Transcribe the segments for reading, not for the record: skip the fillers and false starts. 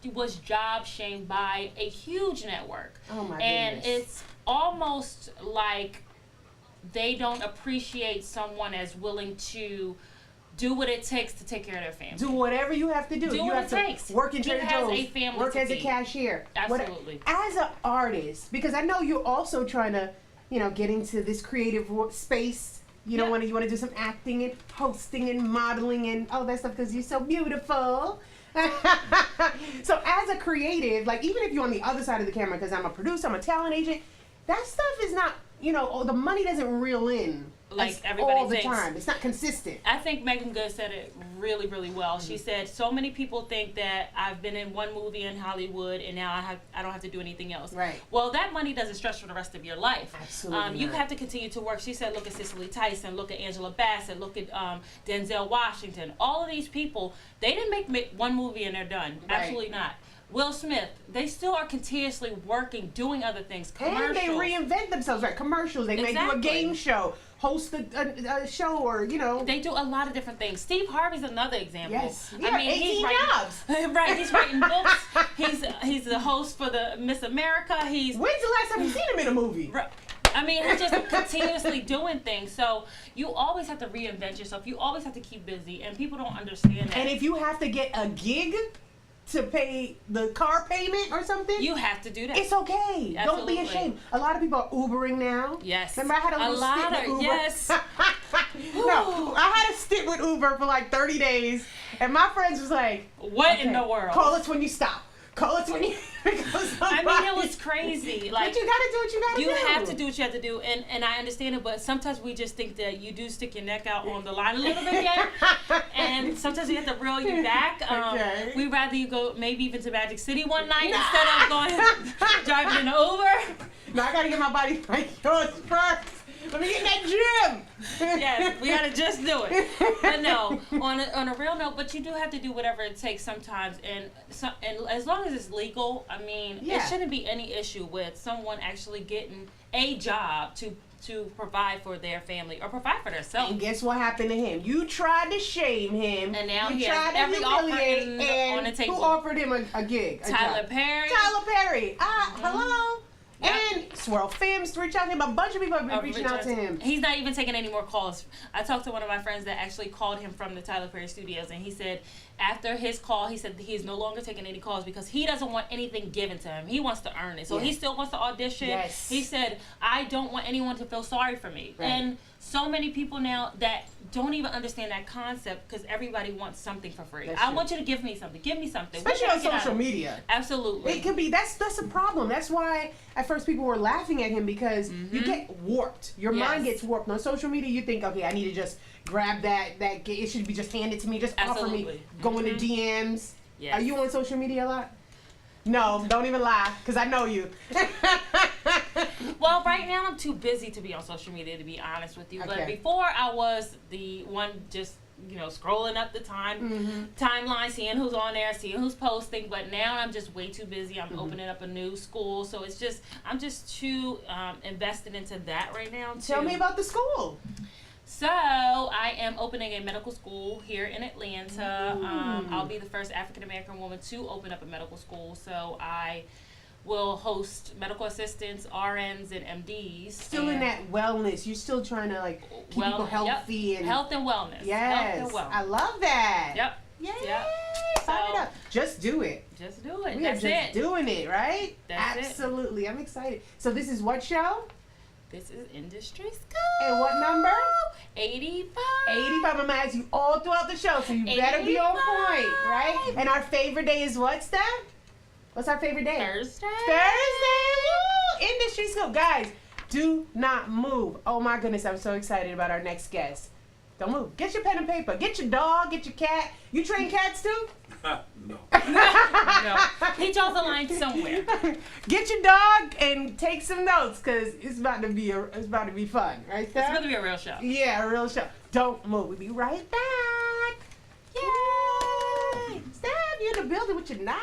was job shamed by a huge network. Oh my and goodness. it's almost like they don't appreciate someone as willing to do what it takes to take care of their family. Do whatever you have to do. Do you what have it to takes. work in He Trader has Joe's, a family work to as a feed. cashier. Absolutely. As an artist, because I know you're also trying to, get into this creative space. You don't Yeah. want to. You want to do some acting and hosting and modeling and all that stuff because you're so beautiful. So as a creative, like even if you're on the other side of the camera, because I'm a producer, I'm a talent agent, that stuff is not. The money doesn't reel in Like everybody all the thinks. time. It's not consistent. I think Megan Good said it really, really well. She said, so many people think that I've been in one movie in Hollywood and now I don't have to do anything else. Right. Well, that money doesn't stretch for the rest of your life. Absolutely You not. have to continue to work. She said, look at Cicely Tyson, look at Angela Bassett, look at Denzel Washington. All of these people, they didn't make one movie and they're done. Right. Absolutely not. Will Smith, they still are continuously working, doing other things, commercials. And they reinvent themselves, right? Commercials. They may do a Exactly. game show, host a show, or They do a lot of different things. Steve Harvey's another example. Yes. Yeah, 18 he's writing, jobs. Right, he's writing books. He's the host for the Miss America. When's the last time you seen him in a movie? He's just continuously doing things. So you always have to reinvent yourself. You always have to keep busy, and people don't understand that. And if you have to get a gig to pay the car payment or something, you have to do that. it's okay. Don't be Absolutely. ashamed. A lot of people are Ubering now. Yes. Remember, I had a little stint with Uber. Yes. No, I had a stint with Uber for like 30 days, and my friends was like, What in okay, the world? Call us when you stop. Call us when you. I mean, it was crazy. Like, but you gotta do what you gotta do. you have to do what you have to do, and I understand it, but sometimes we just think that you do stick your neck out on the line a little bit, yeah. And sometimes we have to reel you back. Okay. We'd rather you go maybe even to Magic City one night instead of going driving in an Uber. No, I gotta get my body like yours first. Let me get in that gym. Yes, we gotta just do it. But no, on a real note, but you do have to do whatever it takes sometimes, and as long as it's legal, I mean, Yeah. it shouldn't be any issue with someone actually getting a job to provide for their family or provide for themselves. And guess what happened to him? You tried to shame him. And now you he has tried to every offer humiliate on the and table. who offered him a gig? A Tyler job? Perry. Tyler Perry. Hello. Yep. And Swirl Films reached out to him. A bunch of people have been reaching out to him. He's not even taking any more calls. I talked to one of my friends that actually called him from the Tyler Perry Studios, and he said after his call, he said he's no longer taking any calls because he doesn't want anything given to him. He wants to earn it. So he still wants to audition. Yes. He said, I don't want anyone to feel sorry for me. Right. And so many people now that don't even understand that concept because everybody wants something for free. That's I true. want you to give me something. Give me something. Especially What on can I get out social of it? media. Absolutely. It could be that's a problem. That's why at first people were laughing at him because you get warped. Your mind Yes. gets warped. On social media, you think, okay, I need to just grab that. It should be just handed to me. Just offer me. Absolutely. Go into DMs. Yes. Are you on social media a lot? No, don't even lie, because I know you. Well, right now I'm too busy to be on social media, to be honest with you. But Okay. before I was the one just, scrolling up the timeline, seeing who's on there, seeing who's posting. But now I'm just way too busy. I'm opening up a new school. So I'm just too invested into that right now. Tell me about the school. So I am opening a medical school here in Atlanta. I'll be the first African American woman to open up a medical school. So I will host medical assistants, RNs, and MDs. Still in that wellness. You're still trying to keep people healthy yep. and health and wellness. Yes, Health and wellness. I love that. Yep. Yay! Yep. Sign it So- up. Just do it. Just do it. We are That's just it. doing it, right? That's it. Absolutely. I'm excited. So this is what show? This is Industry Scoop. And what number? 85. 85. I'm gonna ask you all throughout the show, so you better be on point, right? And our favorite day is what, Steph? What's our favorite day? Thursday. Thursday. Woo! Industry Scoop. Guys, do not move. Oh my goodness, I'm so excited about our next guest. Don't move. Get your pen and paper. Get your dog. Get your cat. You train cats too? No. No. He draws the line somewhere. Get your dog and take some notes, cause it's about to be fun, right, Steph? It's going to be a real show. Yeah, a real show. Don't move. We'll be right back. Yay! Steph, you're in the building with your knife.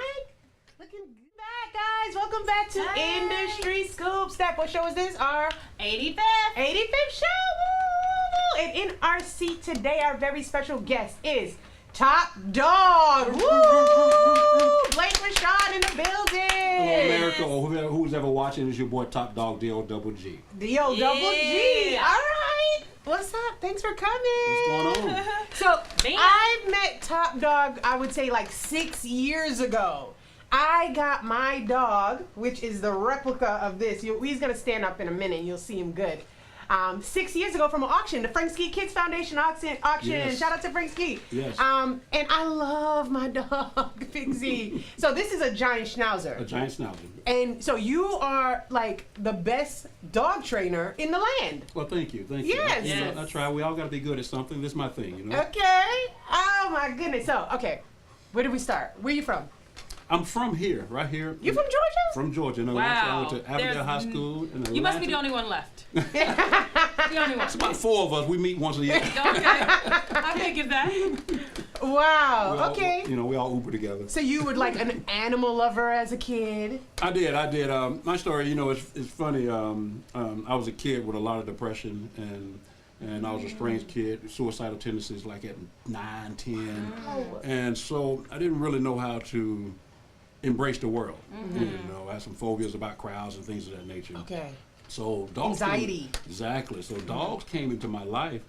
Looking good back, guys. Welcome back to Hey. Industry Scoop. Steph, what show is this? Our 85th. 85th show. Woo! And in our seat today, our very special guest is Top Dog. Woo! Blake Rashad. who's ever watching, it's your boy Top Dog D-O-double-G. Yo, Double G. Yeah. All right. What's up? Thanks for coming. What's going on? So Man. I met Top Dog, I would say like 6 years ago. I got my dog, which is the replica of this. He's gonna stand up in a minute. You'll see him good. 6 years ago from an auction, the Frank Ski Kids Foundation auction. Yes. Shout out to Frank Ski. Yes. And I love my dog, Big Z. So this is a giant schnauzer. A giant schnauzer. And so you are like the best dog trainer in the land. Well, thank you. Yes. You know, Yes. I try. We all got to be good at something. This is my thing, you know. Okay. Oh my goodness. So, okay. Where did we start? Where you from? I'm from here, right here. You from Georgia? From Georgia. No, Wow. actually, I went to Avondale There's High School. In You must be the Atlanta. only one left. The only one. It's about 4 of us. We meet once a year. Okay. I figured that. Wow. We all- Okay. You know, we all Uber together. So you were like an animal lover as a kid. I did. My story, you know, it's funny. I was a kid with a lot of depression, and I was a strange kid, suicidal tendencies like at 9, 10. And so I didn't really know how to embrace the world. You know, I had some phobias about crowds and things of that nature. Okay. So dogs Anxiety. Exactly. So dogs came into my life,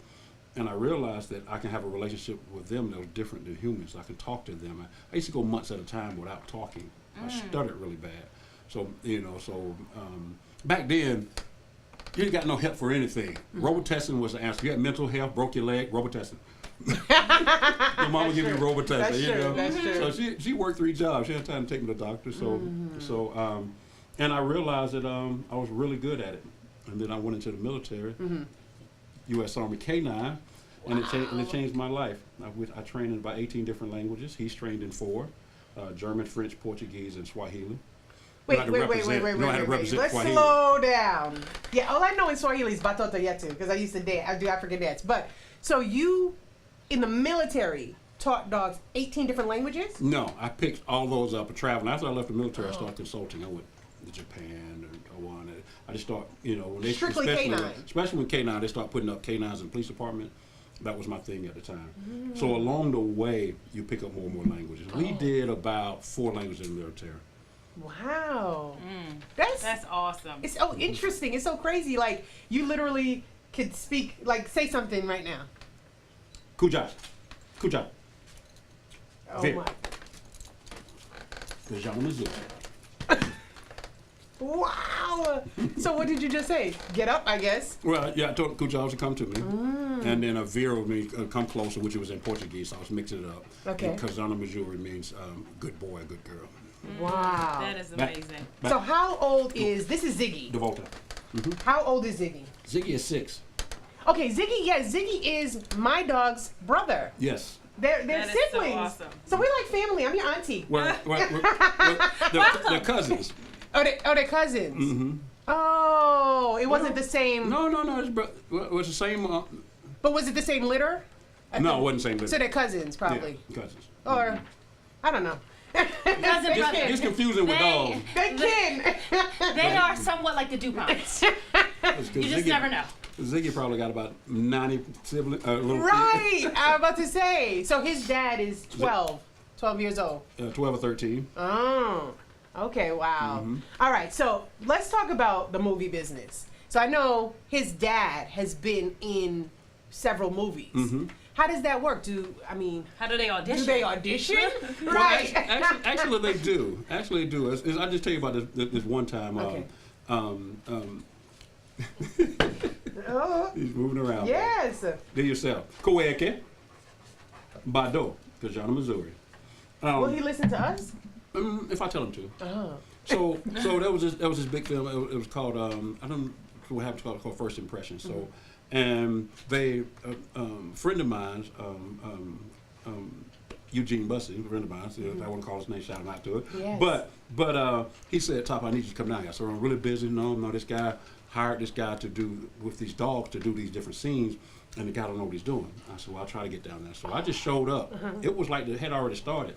and I realized that I can have a relationship with them that was different than humans. I can talk to them. I used to go months at a time without talking. I stuttered really bad. So, you know, back then, you ain't got no help for anything. Robitussin was the answer. You had mental health, broke your leg, Robitussin. Your mama give you Robitussin, That's you true, know. that's true. So she worked 3 jobs. She had time to take me to the doctor. And I realized that I was really good at it. And then I went into the military, U.S. Army K-9, and it changed my life. I trained in about 18 different languages. He's trained in 4, German, French, Portuguese, and Swahili. Wait. Know how to represent Let's Swahili. slow down. Yeah, all I know in Swahili is Batoto Yetu because I used to dance. I do African dance. But so you, in the military, taught dogs 18 different languages? No, I picked all those up and traveling. After I left the military, I started consulting. I went to Japan and Taiwan. I just started, you know, when they Strictly K9. especially when K9, they start putting up K9s in the police department. That was my thing at the time. So along the way, you pick up more and more languages. We did about 4 languages in the military. Wow. That's awesome. It's so interesting. It's so crazy. Like you literally could speak, like say something right now. Kuja. Oh Vic. my. The gentleman Zoo. Wow. So what did you just say? Get up, I guess. Well, yeah, I told Kuja to come to me. And then a Vera would mean come closer, which was in Portuguese. So I was mixing it up. Okay. And Kazana Missouri means good boy, good girl. Wow. That is Back- amazing. So how old is this? Is Ziggy? Devolta. How old is Ziggy? Ziggy is 6. Okay, Ziggy. Yeah, Ziggy is my dog's brother. Yes. They're That is so siblings. awesome. So we're like family. I'm your auntie. Well, they're cousins. Oh, they're cousins. Mm-hmm. Oh, it wasn't the same. No. It was the same. But was it the same litter? No, it wasn't the same. So they're cousins, probably. Yeah, cousins. Or, I don't know. Cousin It's brother. confusing with dogs. They kin. They are somewhat like the DuPonts. You just never know. Ziggy probably got about 90 siblings. Little Right. I'm about to say. So his dad is 12 years old. 12 or 13. Oh. Okay, wow. All right, so let's talk about the movie business. So I know his dad has been in several movies. How does that work? How do they audition? Do they audition? Well, Right. actually, they do. Actually, they do. I'll just tell you about this one time. Okay. He's moving around. Yes. Do yourself. Koeke. Bado. Kajana, Missouri. Will he listen to us? If I tell him to. Oh. So that was this big film. It was called I don't know what happened. It's called First Impression. So, and they friend of mine, Eugene Bussey, a friend of mine. So I wouldn't call his name. Shout him out to it. Yes. But he said, "Top, I need you to come down here." So I'm really busy. No, this guy hired this guy to do with these dogs to do these different scenes, and the guy don't know what he's doing. I said, "Well, I'll try to get down there." So I just showed up. It was like the had already started.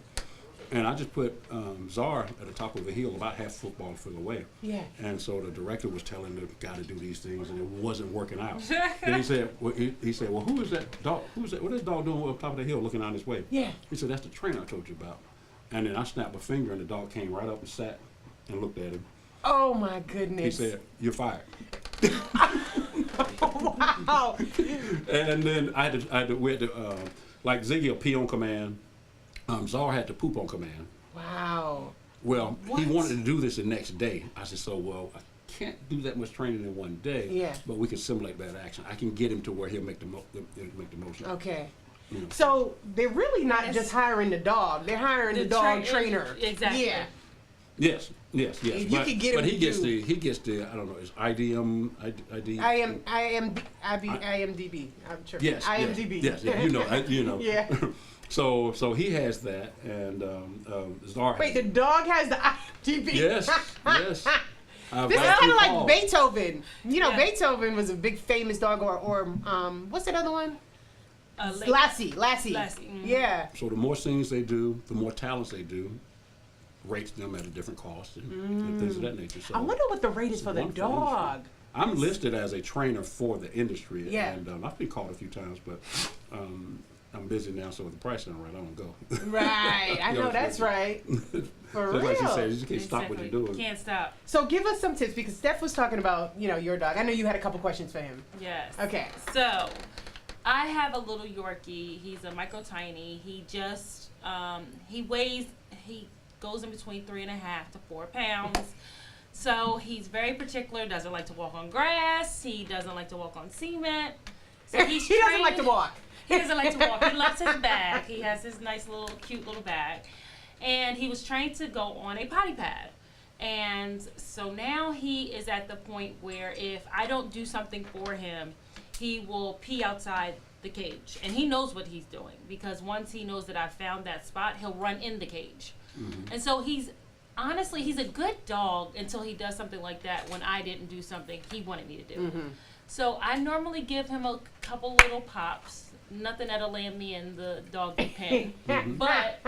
And I just put Czar at the top of a hill, about half football field away. Yeah. And so the director was telling the guy to do these things, and it wasn't working out. Then he said, "Well, who is that dog? Who's that? What is that dog doing up top of the hill, looking down this way?" Yeah. He said, "That's the trainer I told you about." And then I snapped my finger, and the dog came right up and sat and looked at him. Oh my He goodness. said, "You're fired." Wow. And then I had to we had to, like Ziggy will pee on command. Czar had to poop on command. Wow. Well, What? he wanted to do this the next day. I said, so, well, I can't do that much training in one day, Yeah. but we can simulate that action. I can get him to where he'll make the motion. Okay. You know. So they're really not Yes. just hiring the dog; they're hiring the dog trainer. Exactly. Yeah. Yes. If you But, could get but him he to gets do- the I don't know, it's IDM. IMDb. I'm sure. Yes. IMDb. Yes. You know. You know. Yeah. So he has that, and Czar. Wait, the dog has the IMDb. Yes. Yes. I've This is got kind of to like call. Beethoven. You know, Yeah. Beethoven was a big famous dog, or what's that other one? Lassie. Lassie, mhm. Yeah. So the more scenes they do, the more talents they do, rates them at a different cost and things of that nature. So I wonder what the rate is it's for a the wonderful dog. industry. I'm listed as a trainer for the industry, Yeah. and I've been called a few times, but I'm busy now, so with the price not right, I don't go. Right. I You know know, that's right. For So like she real. said, you just can't stop what you're doing. Can't stop. So give us some tips because Steph was talking about, your dog. I know you had a couple questions for him. Yes. Okay. So, I have a little Yorkie. He's a micro tiny. He just he goes in between 3.5 to 4 pounds. So he's very particular. Doesn't like to walk on grass. He doesn't like to walk on cement. So he's He doesn't like to trained- walk. He doesn't like to walk. He loves his bag. He has his nice little, cute little bag. And he was trained to go on a potty pad. And so now he is at the point where if I don't do something for him, he will pee outside the cage. And he knows what he's doing because once he knows that I found that spot, he'll run in the cage. And so he's a good dog until he does something like that when I didn't do something he wanted me to do. So I normally give him a couple little pops. Nothing that'll land me in the dog pen. But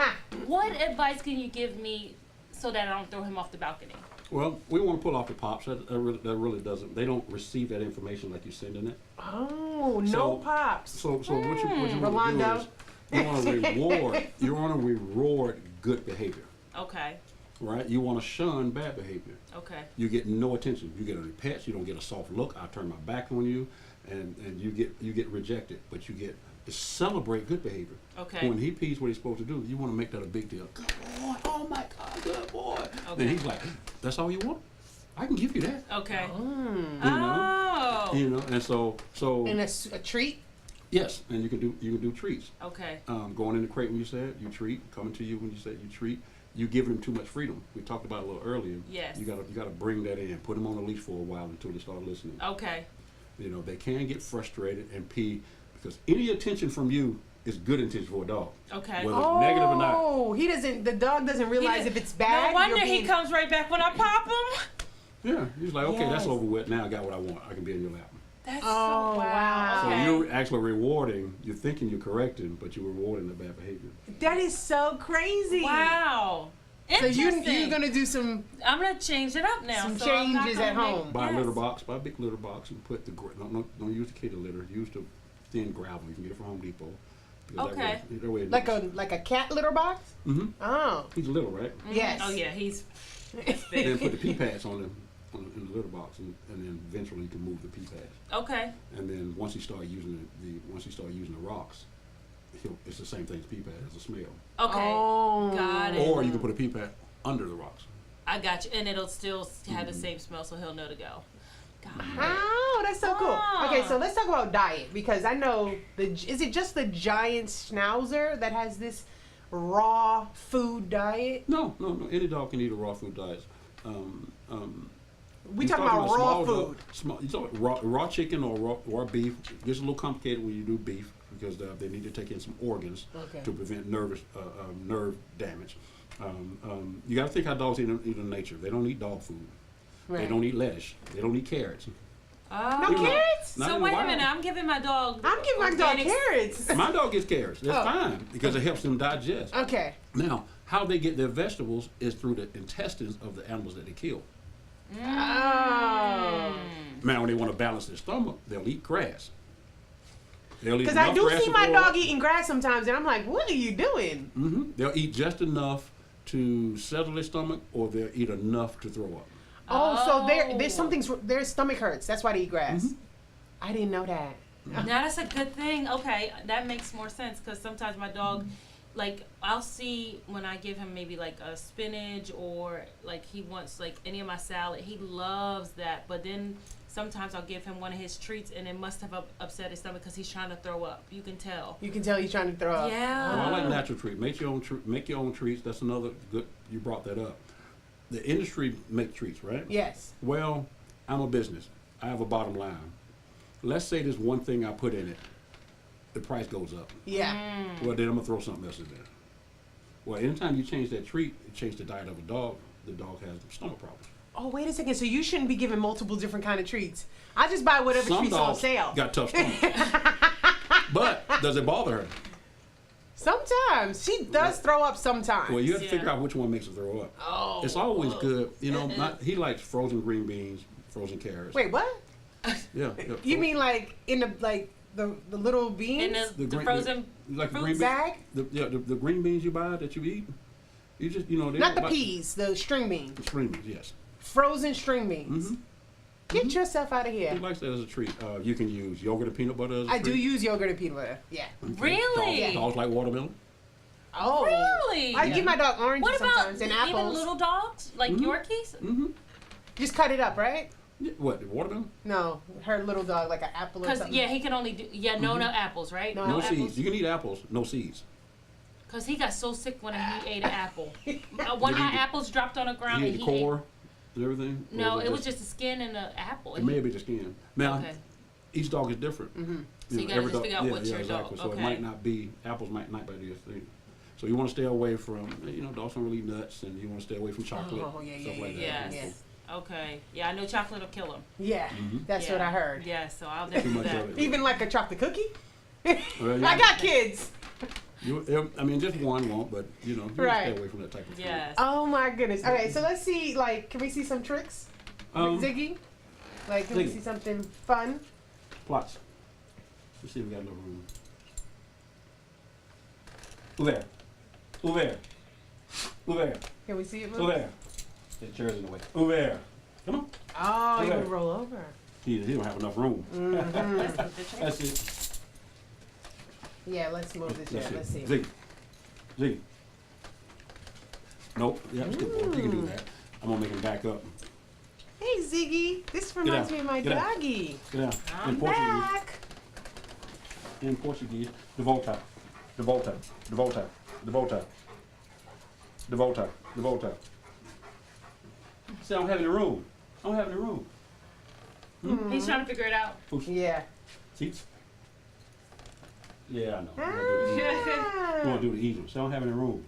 what advice can you give me so that I don't throw him off the balcony? Well, we want to pull off the pops. That really doesn't. They don't receive that information like you're sending it. Oh, no So- pops. So what you want to do Rolando. is you want to reward. You want to reward good behavior, Okay. right? You want to shun bad behavior. Okay. You get no attention. You get any pets. You don't get a soft look. I turn my back on you, and you get rejected. But you get to celebrate good behavior. Okay. When he pees what he's supposed to do, you want to make that a big deal. Good boy. Oh my God, good boy. Okay. And he's like, that's all you want? I can give you that. Okay. Mm. You know? Oh. You know, and so And a treat? yes, and you can do treats. Okay. Going in the crate when you said you treat, coming to you when you said you treat. You give them too much freedom. We talked about it a little earlier. Yes. You gotta bring that in. Put them on a leash for a while until they start listening. Okay. You know, they can get frustrated and pee because any attention from you is good attention for a dog. Okay. Whether it's negative or not. Oh, the dog doesn't realize if it's bad. No wonder you're he being- comes right back when I pop him. Yeah, he's like, okay, that's Yes. over with. Now I got what I want. I can be in your lap. That's Oh, so wow. So Okay. you're actually rewarding. You're thinking you're correcting, but you're rewarding the bad behavior. That is so crazy. Wow. So you're Interesting. gonna do some. I'm gonna change it up now. Some so I'm not changes gonna at make- home. Buy a Yes. litter box. Buy a big litter box and put the don't use the kitty litter. Use the thin gravel. You can get it from Home Depot. Because Okay. That way it Like a cat litter box? Mm-hmm. Oh. He's little, right? Yes. Oh yeah, he's And then put the pee pads in the litter box, and then eventually you can move the pee pads. okay. And then once he start using the rocks, it's the same thing as pee pad. It's a smell. Okay. Oh. Got it. Or you can put a pee pad under the rocks. I got you, and it'll still have the same smell, so he'll know to go. Got it. Oh, that's so cool. Ah. Okay, so let's talk about diet because I know is it just the giant schnauzer that has this raw food diet? No. Any dog can eat a raw food diet. We You're talking about raw small food. Dog, you talking raw chicken or raw beef. It gets a little complicated when you do beef because they need to take in some organs Okay. to prevent nerve damage. You got to think how dogs eat in nature. They don't eat dog food. They Right. don't eat lettuce. They don't eat carrots. Oh. No You know, carrots? not So in the wait a wild. minute, I'm giving my dog. I'm giving my dog organic- carrots. My dog gets carrots. That's Oh. fine because it helps them digest. Okay. Now, how they get their vegetables is through the intestines of the animals that they kill. Oh. Now, when they want to balance their stomach, they'll eat grass. They'll eat Because I enough do grass see to my grow dog up. eating grass sometimes, and I'm like, what are you doing? They'll eat just enough to settle their stomach, or they'll eat enough to throw up. Oh, so there's their stomach hurts. That's why they eat grass. Mhm. I didn't know that. Now that's a good thing. Okay, that makes more sense because sometimes my dog, like, I'll see when I give him maybe like a spinach or like he wants like any of my salad. He loves that, but then sometimes I'll give him one of his treats and it must have upset his stomach because he's trying to throw up. You can tell. You can tell he's trying to throw up. Yeah. Well, I like natural treats. Make your own treats. That's another good. You brought that up. The industry make treats, right? Yes. Well, I'm a business. I have a bottom line. Let's say there's one thing I put in it. The price goes up. Yeah. Well, then I'm gonna throw something else in there. Well, anytime you change that treat, you change the diet of a dog. The dog has stomach problems. Oh, wait a second. So you shouldn't be giving multiple different kind of treats. I just buy whatever Some treats on dogs sale. got tough stomachs. But does it bother her? Sometimes she does throw up sometimes. Well, you have to Yeah. figure out which one makes her throw up. Oh. It's always good, you know. He likes frozen green beans, frozen carrots. Wait, what? Yeah. You mean like in the little beans? And the green- frozen like the fruit green beans? bag? The green beans you buy that you eat. You just they Not don't the like- peas, the string beans. The string beans, yes. Frozen string beans. Mhm. Get yourself out of here. He likes that as a treat. You can use yogurt and peanut butter as a I treat. do use yogurt and peanut butter. Yeah. Okay. Really? Dogs like watermelon. Oh. Really? I give my dog oranges What about sometimes and even apples. little dogs like Mhm. Yorkies? Mm-hmm. Just cut it up, right? Yeah, what, the watermelon? No, her little dog, like an apple or Because something. he can only do no apples, right? No. No apples? seeds. You can eat apples, no seeds. Because he got so sick when he ate an apple. One of my apples dropped on the ground You and ate he the ate. core and everything? Or No, it was just the skin and the apple. It may be the skin. Now, Okay. each dog is different. Mm-hmm. So you gotta every just figure out yeah, what's yeah, your dog. exactly. So Okay. it might not be, apples might not be your thing. So you want to stay away from, dogs don't really eat nuts, and you want to stay away from chocolate, Oh, yeah, stuff yeah, like that. Yes. Yeah. Okay. Yeah, I know chocolate will kill him. Yeah, Mhm. that's Yeah. what I heard. Yeah, so I'll never Too do much that. of it. Even like a chocolate cookie. Well, I got kids. just one won't, but you want to Right. stay away from that type of food. Yes. Oh my goodness. Okay, so let's see. Like, can we see some tricks, Ziggy? Like, can we Ziggy. see something fun? Plots. Let's see if we got enough room. Over there. Over there. Over there. Can we see it? Over Move? there. That chair's in the way. Over there. Come on. Oh, you Okay. can roll over. He don't have enough room. Mhm. That's it. Yeah, let's move this chair. Let's see. Ziggy. Ziggy. Nope. Yeah, skip forward. You can do that. I'm gonna make him back up. Hey, Ziggy. This Get reminds out. me of my Get out. doggy. Get down. I'm In Portuguese. Back. In Portuguese. De volta. De volta. De volta. De volta. De volta. De volta. See, I don't have any room. I don't have any room. He's trying to figure it out. Yeah. Seats? Yeah, I know. I want Ah. to do the easy one. So I don't have any room.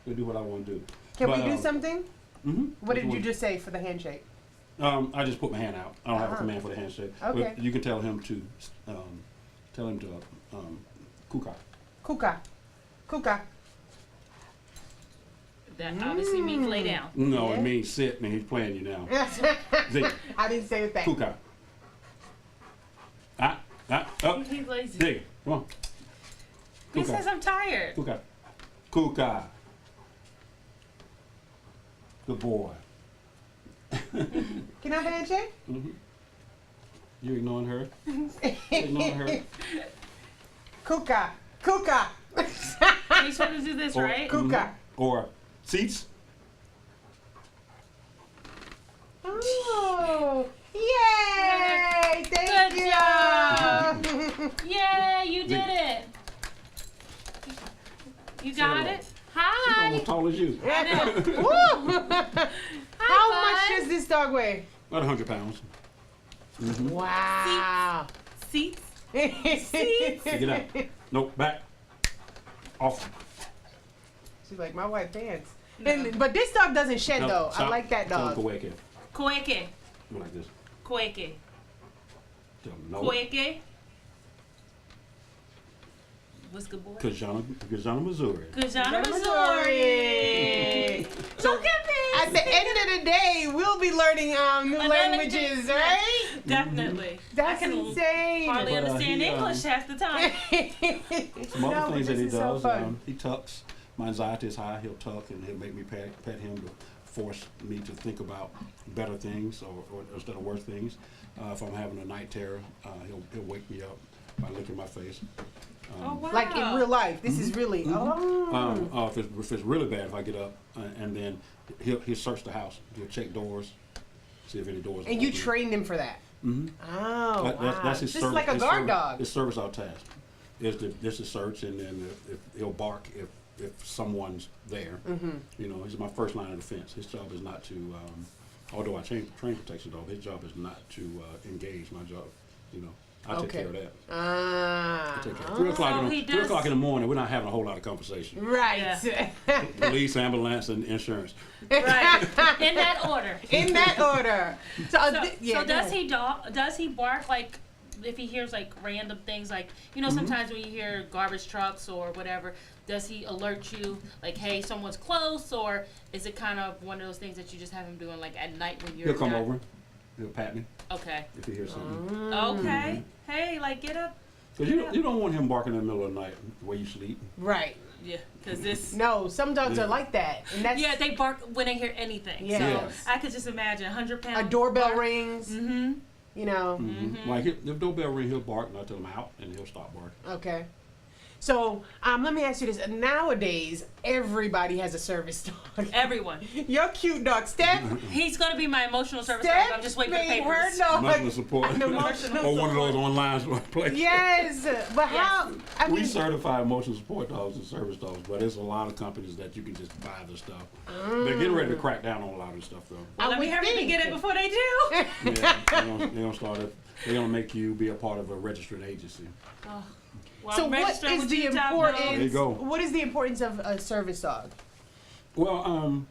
to do what I want to do. Can But, we do something? Mm-hmm. What did you just say for the handshake? I just put my hand out. I don't have a Uh-huh. command for the handshake. Okay. But you can tell him to, kuka. Kuka. Kuka. That obviously means lay down. No, Yeah. it means sit, and he's playing you now. Zig, I didn't say it back. kuka. Up. He's lazy. Zig, come on. He Kuka. says I'm tired. Kuka. Kuka. Good boy. Can I have a handshake? Mm-hmm. You ignoring her? Ignoring her? Kuka. Kuka. He's supposed to do this, Or- right? Kuka. Mhm. Or seats? Oh, yay! Thank Good you. job. Yeah, you did it. You got hello. it? She's Hi. almost tall as you. I know. Woo! How much Bud. does this dog weigh? About 100 pounds. Mm-hmm. Wow. Seats. Get out. Nope, back. Off. She's like my white pants. But this dog doesn't shed No, though. I stop. like that Tell him dog. Kweke. Kweke. Go like this. Kweke. Tell him no. Kweke. What's good boy? Kajana, Missouri. Kajana, Missouri. Missouri. Look at this. At the end of the day, we'll be learning new Another languages, thing. right? Definitely. That's I can insane. hardly But, understand he, English half the time. Some No, other but things that this he is so does, fun. he tucks. My anxiety is high, he'll tuck and he'll make me pet him force me to think about better things or instead of worse things. If I'm having a night terror, he'll wake me up by licking my face. Oh wow. Like in real life, this is really. Oh. If it's really bad, if I get up and then he'll search the house, he'll check doors, see if any doors. And are you open. train them for that. Mm-hmm. Oh, wow. That's his This service. is like a his guard service, dog. His service out task is to search, and then if he'll bark if someone's there. Mm-hmm. You know, he's my first line of defense. His job is not to, although I train protection dog, his job is not to engage. My job, you know, I take Okay. care of that. Ah. I take care. Ah. 3 o'clock, So he 3 does- o'clock in the morning, we're not having a whole lot of conversation. Right. Police, ambulance, and insurance. Right. In that order. In that order. So, So, yeah, so does he bark like if he hears like random things like sometimes when you hear garbage trucks or whatever, does he alert you like, hey, someone's close, or is it kind of one of those things that you just have him doing like at night when you're He'll come not- over. He'll pat me Okay. if he hears something. Okay. Hey, like get up. Because you don't want him barking in the middle of the night where you sleep. Right. Yeah, because this. No, some dogs Yeah. are like that, and that's Yeah, they bark when they hear anything. Yes. So I could just imagine 100-pound. a doorbell rings. Mm-hmm. You know. Like if the doorbell ring, he'll bark, and I tell him out, and he'll stop barking. Okay. So let me ask you this. Nowadays, everybody has a service dog. Everyone. Your cute dog, Steph. He's gonna be my emotional service Steph dog. I'm just waiting for made papers. her dog. Emotional support. An emotional or one of those support. online places. Yes, but how? I We mean, certify emotional support dogs and service dogs, but there's a lot of companies that you can just buy the stuff. They're getting ready to crack down on a lot of this stuff, though. Well, let me would hurry to think. get it before they do. Yeah, they're gonna start it. They're gonna make you be a part of a registered agency. Well, so I'm what registered is with the you, Top importance? Dog. There you go. What is the importance of a service dog? Well,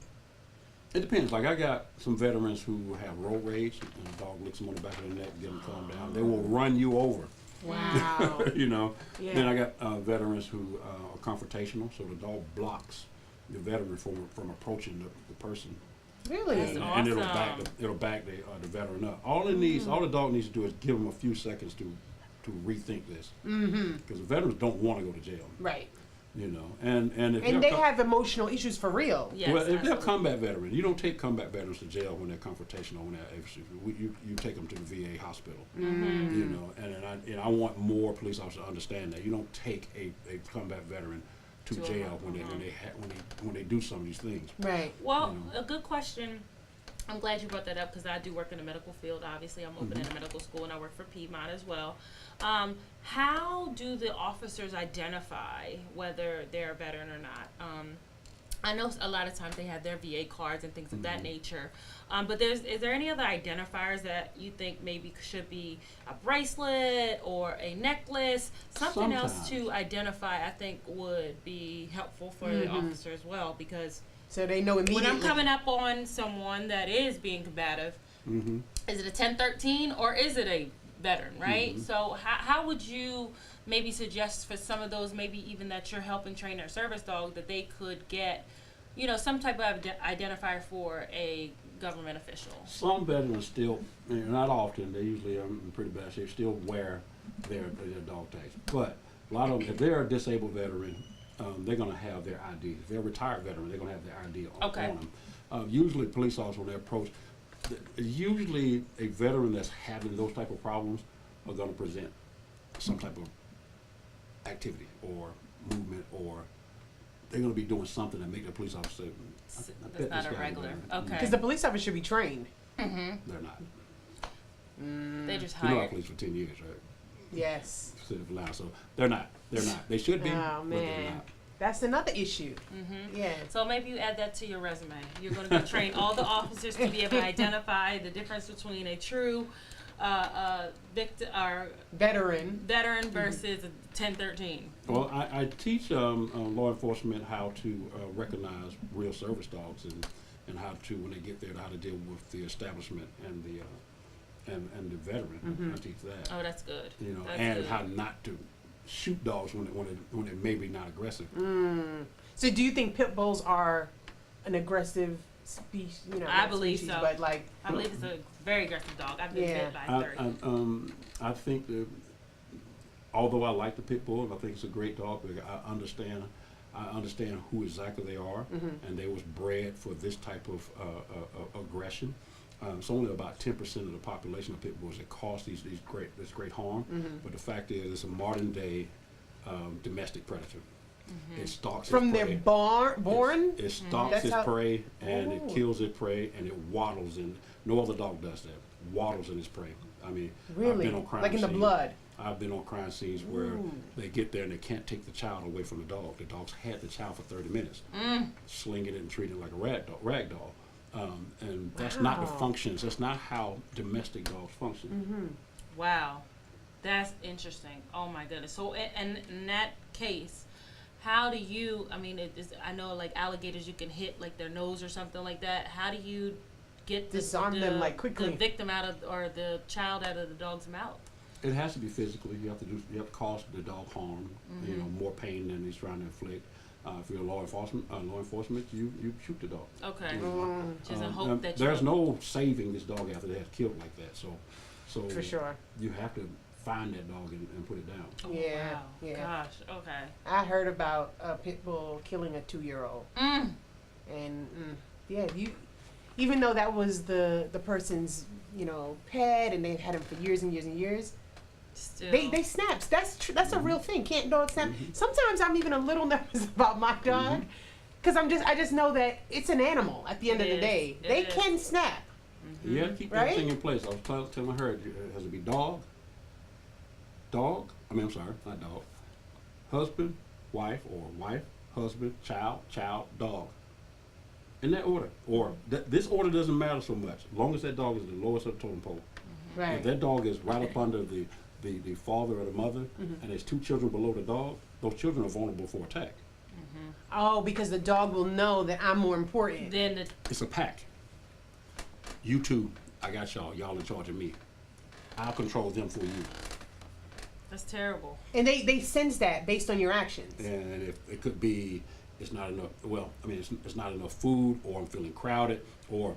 it depends. Like I got some veterans who have road rage, and the dog licks them on the back of the neck, get them calmed down. They will run you over. Wow. You know. Yeah. Then I got veterans who are confrontational, so the dog blocks the veteran from approaching the person, Really? and it'll awesome. back the veteran up. All the dog needs to do is give them a few seconds to rethink this, because the veterans don't want to go to jail, Right. you know. And if And they're they have emotional issues for real. Yes, well, if they're absolutely. combat veterans, you don't take combat veterans to jail when they're confrontational. When you take them to the VA hospital, you know. And I want more police officers to understand that you don't take a combat veteran to To a jail when they do some of these things. Right. Well, a good question. I'm glad you brought that up because I do work in the medical field. Obviously, I'm opening a medical school and I work for Piedmont as well. How do the officers identify whether they're a veteran or not? I know a lot of times they have their VA cards and things of that nature. But is there any other identifiers that you think maybe should be a bracelet or a necklace? Something else Sometimes. to identify, I think, would be helpful for the officer as well, because So they know immediately. when I'm coming up on someone that is being combative, Mm-hmm. is it a 1013 or is it a veteran, right? So how would you maybe suggest for some of those, maybe even that you're helping train their service dog, that they could get, some type of identifier for a government official? Some veterans still, not often, they usually are in pretty bad shape, still wear their dog tags. But a lot of them, if they're a disabled veteran, they're going to have their ID. If they're a retired veteran, they're going to have their ID on Okay. them. Usually police officers, when they approach, usually a veteran that's having those type of problems are going to present some type of activity or movement, or they're going to be doing something that make the police officer say, I bet That's not this a guy's regular. veteran." Okay. Because the police officer should be trained. They're not. They just You know, I hired. police for 10 years, right? Yes. City of Atlanta, so they're not. They should be, Oh but they're man, not. that's another issue. Yeah. So maybe you add that to your resume. You're going to train all the officers to be able to identify the difference between a true victim or Veteran. veteran versus a 1013. Well, I teach law enforcement how to recognize real service dogs and how to, when they get there, how to deal with the establishment and the veteran. I teach that. Oh, that's good. That's And good. how not to shoot dogs when they're maybe not aggressive. So do you think pit bulls are an aggressive species? I not believe species, so. But like, I believe it's a very aggressive dog. I've been Yeah. bit by 30. I think that although I like the pit bull, and I think it's a great dog, but I understand I understand who exactly they are, and they was bred for this type of aggression. It's only about 10% of the population of pit bulls that cause this great harm. But the fact is, it's a modern day domestic predator. It stalks From its their prey. born? It stalks That's its how- prey and it Ooh. kills its prey and it waddles in. No other dog does that. Waddles in its prey. I mean, I've Really? been on crime Like in the scenes. blood? I've been on crime scenes where Ooh. they get there and they can't take the child away from the dog. The dog's had the child for 30 minutes, slinging it and treating it like a rag doll. And that's not the Wow. functions. That's not how domestic dogs function. Wow, that's interesting. Oh my goodness. So, and in that case, how do you? I mean, I know like alligators, you can hit like their nose or something like that. How do you get Disarm them, like, quickly. the victim out of or the child out of the dog's mouth? It has to be physically. You have to cause the dog harm. You know, more pain than he's trying to inflict. If you're law enforcement, you shoot the dog. Okay. Mm. Just a hope Now, that there's no saving this dog after they have killed like that. So For sure. you have to find that dog and put it down. Oh, Yeah, wow. yeah. Gosh. Okay. I heard about a pit bull killing a 2-year-old. And yeah, even though that was the person's, pet and they've had him for years and years and years, Still. they snaps. That's a real thing. Can't dogs snap? Sometimes I'm even a little nervous about my dog because I just know that it's an animal at the end of the It day. is. They It is. can snap. You have to keep Right? everything in place. I was telling her, it has to be dog, I'm sorry, not dog, husband, wife, or wife, husband, child, dog. In that order. Or this order doesn't matter so much, as long as that dog is the lowest of the totem pole. Right. If that dog is right up under the father or the mother, and there's 2 children below the dog, those children are vulnerable for attack. Oh, because the dog will know that I'm more important. Then the It's a pack. You two, I got y'all. Y'all in charge of me. I'll control them for you. that's terrible. And they sense that based on your actions. And if it could be, it's not enough. Well, I mean, it's not enough food, or I'm feeling crowded, or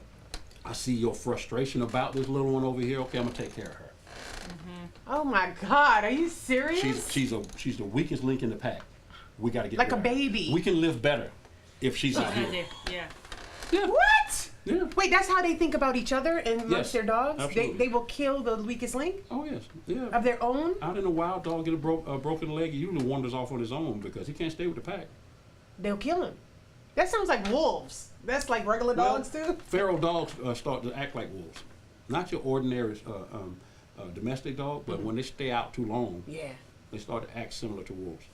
I see your frustration about this little one over here. Okay, I'm gonna take care of her. Oh my God, are you serious? She's the weakest link in the pack. We got to get Like a rid of her. baby. We can live better if she's out here. Yeah. Yeah. What? Yeah. Wait, that's how they think about each other and amongst Yes, their dogs? absolutely. They will kill the weakest link Oh yes. Yeah. of their own? Out in the wild, dog get a broken leg. He usually wanders off on his own because he can't stay with the pack. They'll kill him. That sounds like wolves. That's like regular dogs too? Feral dogs start to act like wolves. Not your ordinary domestic dog, but when they stay out too long, Yeah. they start to act similar to wolves.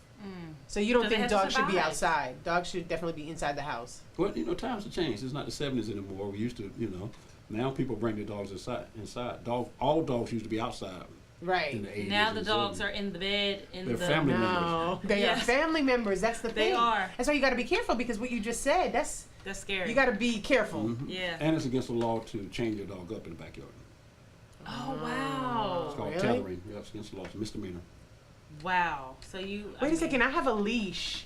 So you don't So they think have to dogs should be survive. outside? Dogs should definitely be inside the house. Well, times have changed. It's not the 70s anymore. We used to, now people bring their dogs inside. All dogs used to be outside in Right. the 80s. Now the and dogs 70s. are in the bed in They're the family No, they are Yes. family members. That's the They thing. are. That's why you got to be careful because what you just said, That's scary. you got to be careful. Mhm. Yeah. And it's against the law to chain your dog up in the backyard. Oh wow. It's called Really? tethering. Yeah, it's against the law. It's a misdemeanor. Wow. So you. Wait a second, I have a leash.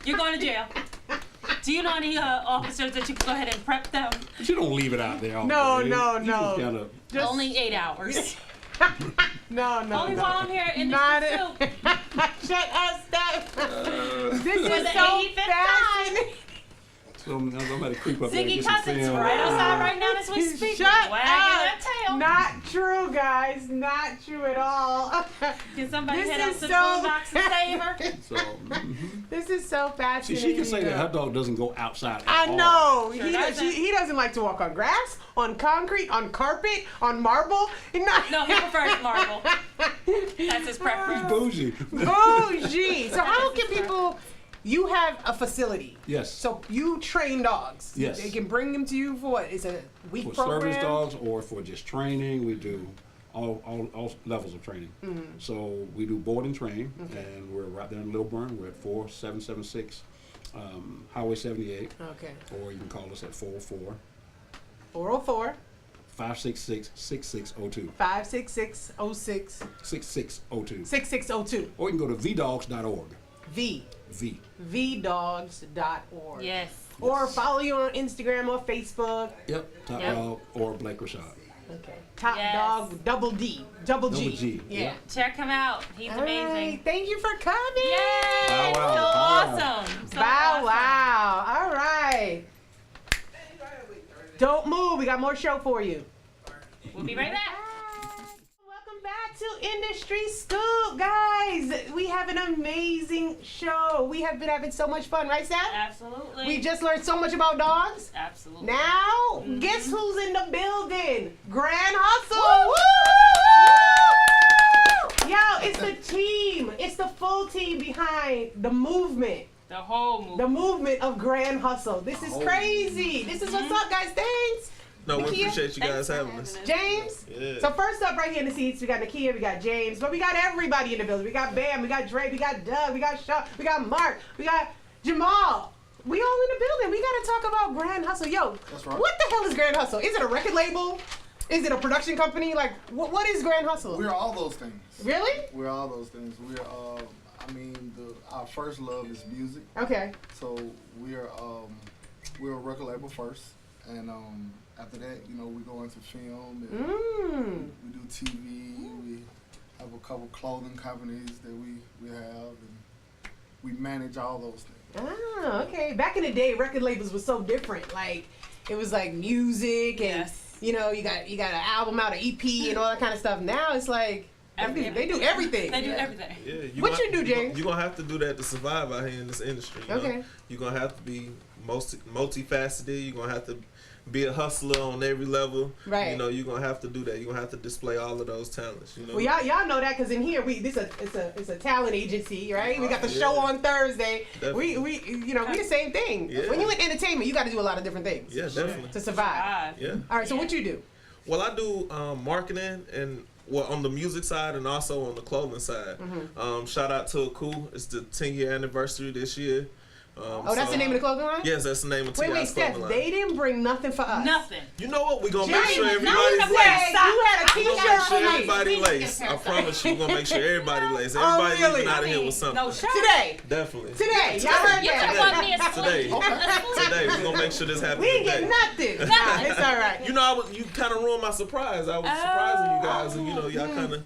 You're going to jail. Do you know any officers that you can go ahead and prep them? But you don't leave it out there all No, day. no, You no. just kinda, Just- Only 8 hours. No, no, Only no. while I'm here in Not this it. soup. Shut us down. This For is the so 85th fascinating. so I'm about to creep up there and Ziggy get some Cousin's film. right outside right now as we speak. Shut Wagging up. that tail. Not true, guys. Not true at all. Can somebody This hit up is some so- boondocks and save her? So, This is so see, fascinating. she can say that her dog doesn't go outside at I all. know. Sure he, doesn't. he doesn't like to walk on grass, on concrete, on carpet, on marble. No, he prefers marble. That's his preference. Bougie. Bougie. So how can people? You have a facility. Yes. So you train dogs. Yes. They can bring them to you for what? Is it a week For program? service dogs or for just training, we do all levels of training. So we do board and train, and we're right there in Lilburn. We're at 4776 Highway 78, Okay. or you can call us at 404 404 566 6602. 56606 6602. 6602. Or you can go to vdogs.org. V. V. Yes. Or follow you on Instagram or Facebook. Yep. Top Yep. Dog or Blake Rashad. Okay. Top Yes. Dog, double D, double G. Double G, Yeah. yeah. Check him out. He's All amazing. right. Thank you for coming. Yay! Bow wow, So bow wow. awesome. So Bow awesome. wow. All right. Don't move. We got more show for you. We'll be right back. Welcome back to Industry Scoop, guys. We have an amazing show. We have been having so much fun, right, Seth? Absolutely. We just learned so much about dogs. Absolutely. Now, guess who's in the building? Grand Hustle. Woo! Yo, it's the team. It's the full team behind the movement. The whole movie. The movement of Grand Hustle. This is crazy. This is what's up, guys. Thanks. No, we Nakia? appreciate you guys having us. James. Yeah. So first up, right here in the seats, we got Nakia, we got James, but we got everybody in the building. We got Bam, we got Dre, we got Doug, we got Shaw, we got Mark, we got Jamal. We all in the building. We gotta talk about Grand Hustle. Yo, That's right. what the hell is Grand Hustle? Is it a record label? Is it a production company? Like, what is Grand Hustle? We're all those things. Really? We're all those things. We're, our first love is music. Okay. So we're a record label first, and after that, we go into film. And we do TV. We have a couple clothing companies that we have, and we manage all those things. Ah, okay. Back in the day, record labels was so different. Like, it was like music and Yes. you got an album out, an EP, and all that kind of stuff. Now it's like they do everything. They do everything. Yeah, What you do, James? You're gonna have to do that to survive out here in this industry. You know? Okay. You're gonna have to be multifaceted. You're gonna have to be a hustler on every level. Right. You're gonna have to do that. You're gonna have to display all of those talents. You know. Well, y'all know that because in here it's a talent agency, right? We got the show Yeah. on Thursday. Definitely. We the same thing. Yeah. When you in entertainment, you got to do a lot of different things Yeah, definitely. to survive. Yeah. All right, so what you do? Well, I do marketing and on the music side and also on the clothing side. Shout out to Aku. It's the 10-year anniversary this year. Oh, that's the name of the clothing line? Yes, that's the name of Wait, T.I.'s Steph, clothing line. they didn't bring nothing for us. Nothing. You know what? We're gonna James, make sure not everybody's even laced. say you had a We're t-shirt gonna make for sure me. everybody We can laced. get I her promise you, we're gonna make sure everybody laced. Oh, Everybody really? leaving out of here with something. No shirt. Today. Definitely. Today. Y'all heard You that. can want me a Today. sleeve. Today, we're gonna make sure this happens We ain't today. get nothing. Nah, it's all right. You know, you kind of ruined my surprise. I was surprising you guys, and y'all kind of,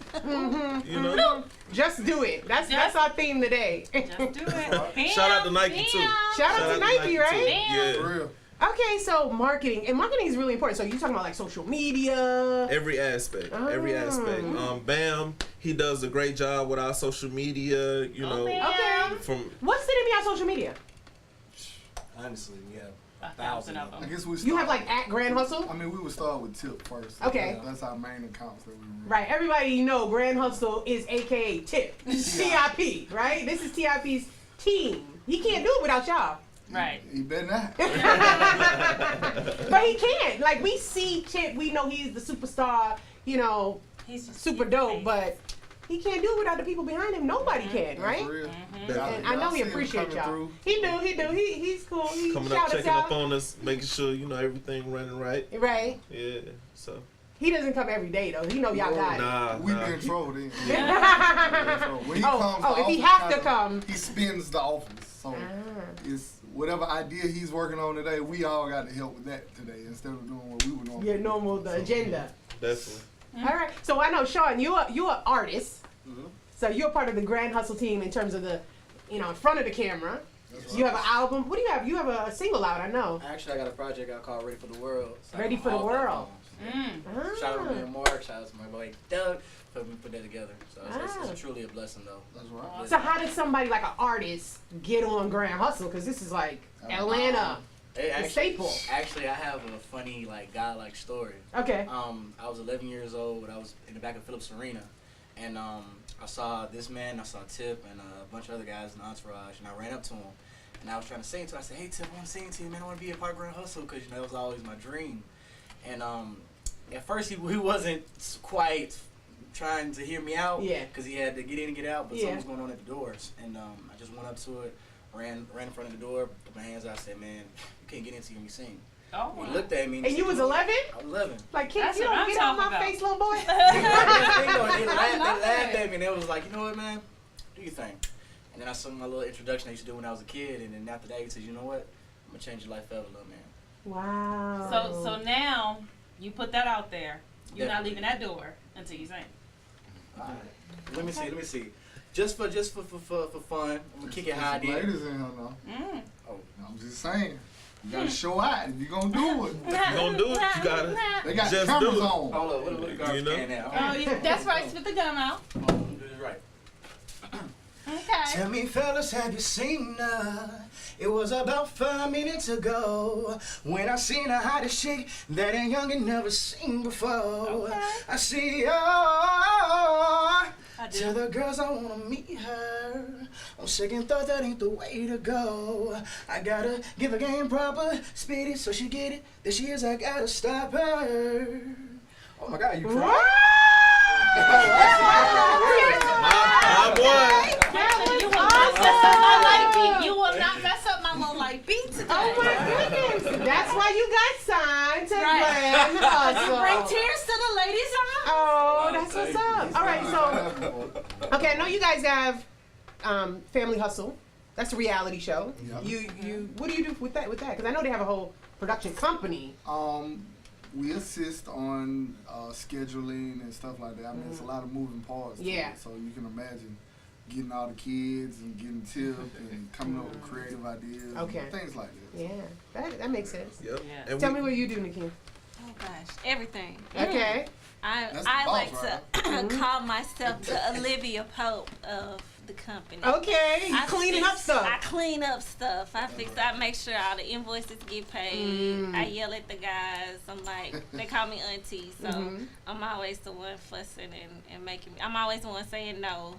Just do it. That's our theme today. Just do it. Shout out to Nike too. Shout out to Nike, right? Bam. For Yeah. real. Okay, so marketing is really important. So you're talking about like social media. Every aspect, every aspect. Bam, he does a great job with our social media. You know, man. Okay. from What's the name of your social media? Honestly, we have 1,000 of I them. guess we You have start- like at Grand Hustle? we would start with Tip first. Okay. That's our main accounts that we run. Right, everybody know Grand Hustle is AKA Tip. TIP, right? This is TIP's team. He can't do it without y'all. Right. He better not. But he can. Like, we see Tip, we know he's the superstar, He's just super dope, but he can't do it without the people behind him. Nobody can, That's right? real. And I know he Y'all see him appreciate coming y'all. through. He do. He's cool. He coming up, shout us checking up out. on us, making sure everything running right. Right. Yeah. So He doesn't come every day though. He know y'all got it. nah. We be in trouble then. When he Oh, comes, oh, the if he office have to kinda- come. he spins the office. So it's whatever idea he's working on today, we all got to help with that today instead of doing what we were doing. Your normal the agenda. Definitely. All right. So I know Sean, you're an artist. Mhm. So you're part of the Grand Hustle team in terms of the, in front of the camera. That's You right. have an album. What do you have? You have a single out, I know. Actually, I got a project out called Ready for the World. So Ready for the all World. platforms. Shout out to me and Mark. Shout out to my boy Doug for putting that together. So it's truly a blessing, though. That's right. So how did somebody like an artist get on Grand Hustle? Because this is like Atlanta. Hey, The staple. Actually, I have a funny, guy-like story. Okay. I was 11 years old. I was in the back of Phillips Arena, and I saw this man. I saw Tip and a bunch of other guys in the entourage, and I ran up to him, and I was trying to sing to him. I said, "Hey Tip, I want to sing to you, man. I want to be a part of Grand Hustle because that was always my dream." And at first he wasn't quite trying to hear me out, Yeah. because he had to get in and get out, but Yeah. something was going on at the doors, and I just went up to it, ran in front of the door, put my hands out, said, "Man, you can't get in till you hear me sing." Oh, He looked at me, And you said, was 11? I was 11. Like, kids, That's you what don't I'm get out my talking about. face, little boy. They laughed love at it. me, and they was like, "You know what, man? Do your thing." And then I sung my little introduction I used to do when I was a kid, and then after that he said, "You know what? I'm gonna change your life forever, little man." Wow. So now you put that out there. You're not leaving that door until you sing. All right. Let me see. Just for fun, I'm gonna kick it how I Some did. ladies in here now. Mm. Oh, I'm just saying. You gotta show out if you gonna do it. You gonna do it? You gotta. They got Just cameras do it. on. hold up. What the garbage You know? can now? Oh, yeah, that's right. Spit the gum out. Oh, I'm doing it right. Okay. Tell me, fellas, have you seen her? It was about 5 minutes ago when I seen a hottest chick that a youngin' never seen before. Okay. I see her. I Tell do. the girls I wanna meet her. On second thought, that ain't the way to go. I gotta give a game proper, spit it so she get it. There she is, I gotta stop her. Oh my God, you crying? My boy. You will not mess up my light beat. You will not mess up my little light beat today. Oh my goodness. That's why you got signed to Right. Grand Hustle. You bring tears to the ladies' eyes. Oh, that's what's up. All right, so okay, I know you guys have Family Hustle. That's a reality show. Yeah. You what do you do with that? Because I know they have a whole production company. We assist on scheduling and stuff like that. I mean, it's a lot of moving parts. to Yeah. it. So you can imagine getting all the kids and getting tipped and coming up with creative ideas. Okay. And things like that. Yeah, that makes sense. Yep. Yeah. And Tell we- me what you do, Nikki. Oh gosh, everything. Okay. That's the I boss, like right? to call myself the Olivia Pope of the company. Okay, you I cleaning fix- up stuff. I clean up stuff. I make sure all the invoices get paid. I yell at the guys. I'm like, they call me auntie, so I'm always the one fussing and making. I'm always the one saying no.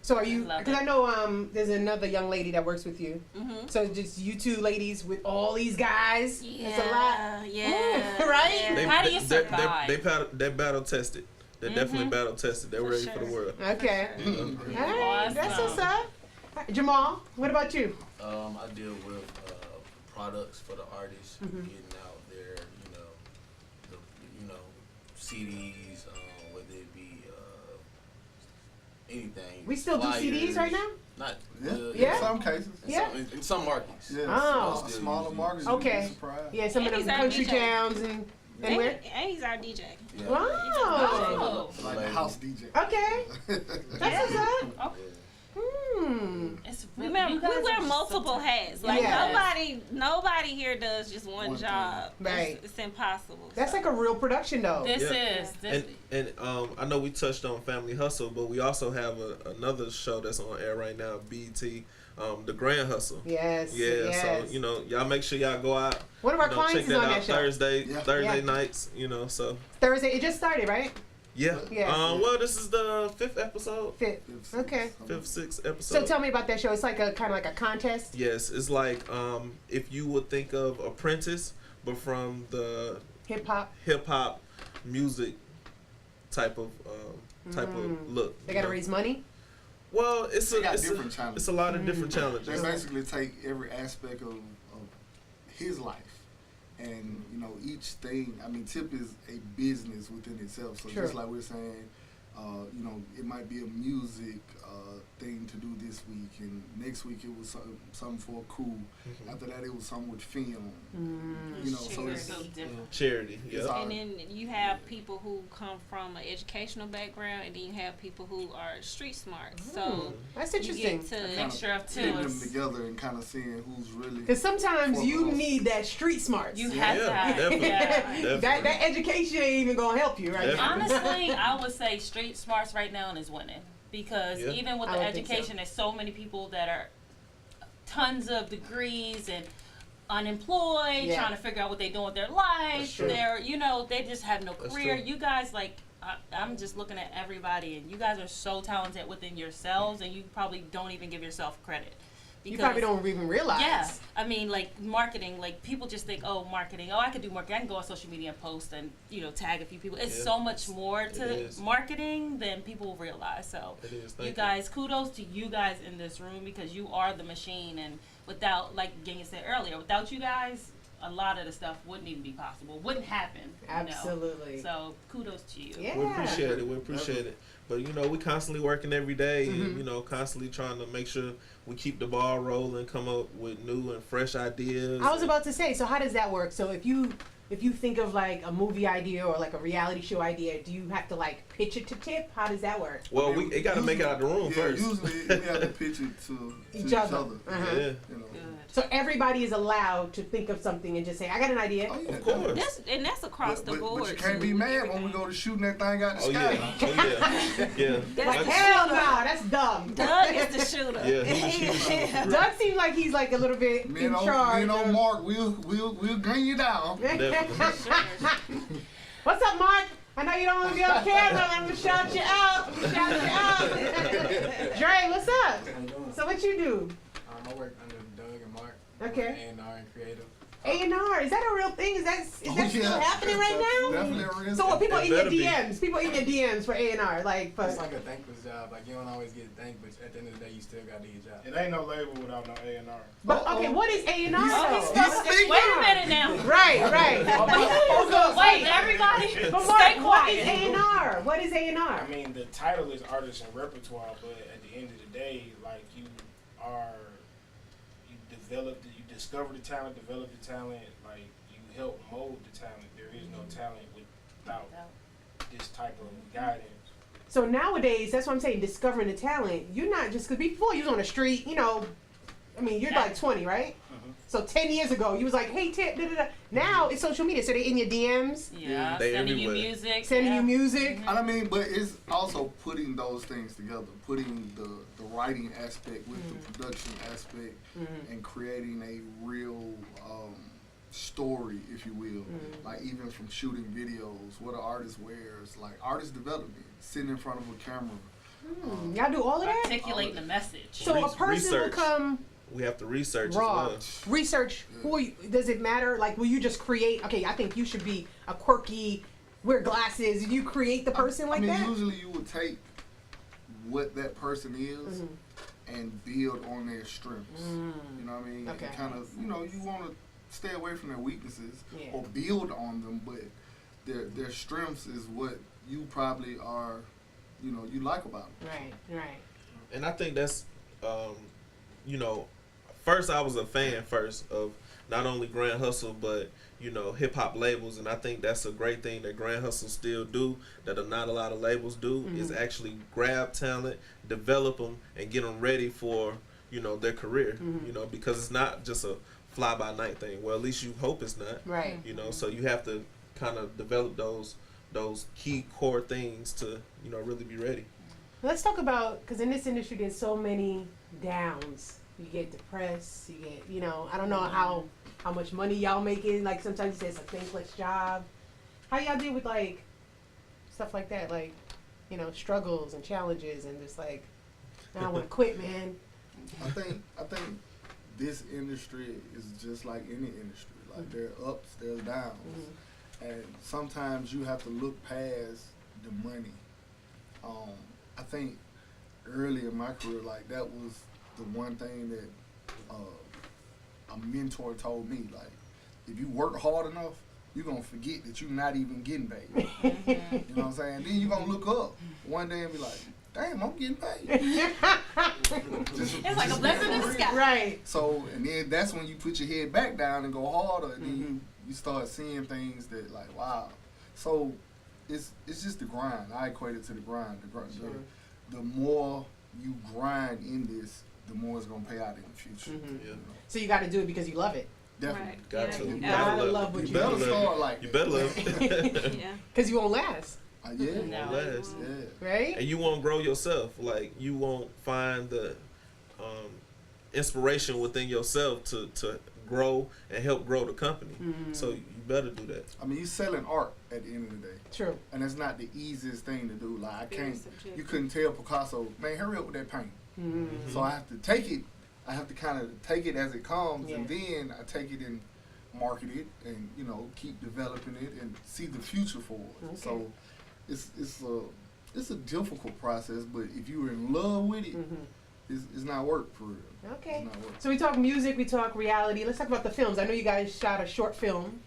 So are you? Love Because it. I know there's another young lady that works with you. So just you two ladies with all these guys. Yeah, It's a lot. yeah, Right? yeah. They, How do you they- they- survive? They battle tested. They're definitely battle tested. They're For ready for the sure. world. Okay. You know? All right, that's what's up. Jamal, what about you? I deal with products for the artists, getting out there, CDs, whether it be anything. We still do CDs right now? Not Yeah. Yeah. In some cases. Yeah. in some markets. Yeah. Oh. Still Smaller using- markets. Okay. You'd be surprised. Yeah, some of them Ladies are country DJ. towns and where? And he's our DJ. Yeah. Wow. Oh. Like the house DJ. Okay. That's what's up. It's We really, wear, you guys we wear are so multiple talented. hats. Like Yes. nobody here does just one One job. Right. It's impossible. That's like a real production though. This Yeah. is. This, And I know we touched on Family Hustle, but we also have another show that's on air right now, BET, the Grand Hustle. Yes. Yeah, Yes. so y'all make sure y'all go out. One of our check clients is that on out that show. Thursday Yeah. nights. So Thursday. It just started, right? yeah. Yeah. Well, this is the 5th episode, Fifth. Okay. 5th, 6th episode. So tell me about that show. It's like a kind of like a contest. Yes, it's like if you would think of Apprentice, but from the Hip hop. hip hop music type of look. They got to you know? raise money. Well, it's They a got it's different a, challenges. it's a lot of different They challenges. basically take every aspect of his life. And, each thing, I mean, Tip is a business within itself. So Sure. just like we're saying, it might be a music thing to do this week. And next week it was something for Cool. After that it was something with film. So They're it's, so different. Charity. It's Yeah. all- And then you have people who come from an educational background, and then you have people who are street smart. So That's you interesting. get to Mixture of two. putting them together and kind of seeing who's really. Because sometimes you Foremost. need that street smarts. You Yeah, have to have. definitely. Yeah. that education ain't even gonna help you, right? Definitely. Honestly, I would say street smarts right now is winning because Yeah. even with I the would think so. education, there's so many people that are tons of degrees and unemployed, Yeah. trying to figure out what they're doing with their life. That's true. They're, they just have no That's career. true. You guys, I'm just looking at everybody, and you guys are so talented within yourselves, and you probably don't even give yourself credit. You probably don't even realize. Yeah, I mean, like marketing, like people just think, oh, marketing. Oh, I could do marketing. I can go on social media and post and tag a few people. It's Yeah. so much more to is. marketing than people realize. So, It is. you Thank guys, kudos to you guys in this room because you are the machine. And without, like Ganya said earlier, without you guys, a lot of the stuff wouldn't even be possible. Wouldn't happen. Absolutely. So, kudos to you. Yeah. We appreciate it. We appreciate it. But we constantly working every day, Mm-hmm. and constantly trying to make sure we keep the ball rolling, come up with new and fresh ideas. I was about to say, so how does that work? So if you if you think of like a movie idea or like a reality show idea, do you have to like pitch it to Tip? How does that work? Well, it got to make it out the room first. Usually we have to pitch it to each other. Uh-huh. Yeah, You know. So everybody is allowed to think of something and just say, I got an idea. Oh, yeah, of course. That's across the board. But you can't be too. mad when we go to shooting that thing out the Oh sky. yeah, oh yeah, yeah. Like, hell no, that's dumb. Doug is the shooter. Yeah, he was shooting. Doug seems like he's like a little bit Me in and old, charge. me and old of- Mark, we'll bring you down. What's up, Mark? I know you don't want to be on camera. I'm gonna shout you out. Shout you out. Dre, what's up? How you doing? So what you do? I work under Doug and Mark. Okay. A&R and creative. A&R, is that a real thing? Is that still happening right now? Definitely a real So what, people It in your better be. DMs? People in your DMs for A&R, like for. It's like a thankless job. Like you don't always get thanked, but at the end of the day, you still got to do your job. It ain't no label without no A&R. But okay, what is A&R? He's though? speaking. Wait a minute now. Right. Wait, everybody, But stay Mark, what is quiet. A&R? What is A&R? I mean, the title is artist and repertoire, but at the end of the day, like you discover the talent, develop the talent, like you help mold the talent. There is no talent without this type of guidance. So nowadays, that's what I'm saying, discovering the talent. You're not just, because before you was on the street, you know, I mean, you're like 20, right? Mhm. So 10 years ago, you was like, hey, Tip, da da da. Now it's social media, so they in your DMs, Yeah, They sending you everywhere. music. sending yeah. you music. And I mean, but it's also putting those things together, putting the writing aspect with the production aspect, and creating a real story, if you will. Like even from shooting videos, what an artist wears, like artist development, sitting in front of a camera. Y'all do all of that? Articulating the message. So a person will Research. come We have to research raw. as well. Research, who are you, does it matter? Like, will you just create, okay, I think you should be a quirky, wear glasses. You create the person like I mean, that? usually you would take what that person is and build on their strengths. You know what I mean? Okay. And kind of, you want to stay away from their weaknesses Yeah. or build on them, but their strengths is what you probably are, you like about them. Right. And I think that's, first I was a fan first of not only Grand Hustle, but, hip hop labels. And I think that's a great thing that Grand Hustle still do, that not a lot of labels do, is actually grab talent, develop them, and get them ready for, their career, because it's not just a fly by night thing. Well, at least you hope it's not, Right. so you have to kind of develop those key core things to, really be ready. Let's talk about, because in this industry there's so many downs. You get depressed, you get, I don't know how much money y'all making. Like sometimes you say it's a thankless job. How y'all deal with like stuff like that? Like, struggles and challenges and just like, I don't want to quit, man. I think this industry is just like any industry. Like there are ups, there's downs, and sometimes you have to look past the money. I think early in my career, like that was the one thing that a mentor told me. Like, if you work hard enough, you're gonna forget that you're not even getting paid. You know what I'm saying? Then you're gonna look up one day and be like, damn, I'm getting paid. It's like a blessing in the sky. Right. So, and then that's when you put your head back down and go harder, and then you start seeing things that like, wow. So it's just the grind. I equate it to the grind. Sure. The more you grind in this, the more it's gonna pay out in the future. Yeah. So you got to do it because you love it. Definitely. Right. Got Yeah, to. you You gotta better love love what it. you better do. start like You that. better love it. Yeah. Because you won't last, Yeah. No. Last. Yeah. right? And you won't grow yourself. Like, you won't find the inspiration within yourself to grow and help grow the company. So you better do that. I mean, you're selling art at the end of the day, True. and that's not the easiest thing to do. Like I Very can't. subjective. You couldn't tell Picasso, man, hurry up with that paint. So I have to take it. I have to kind of take it as it comes, and then I take it and market it, and keep developing it and see the future for it. Okay. So it's a difficult process, but if you're in love with it, it's not work for real. Okay. It's not work. So we talk music, we talk reality. Let's talk about the films. I know you guys shot a short film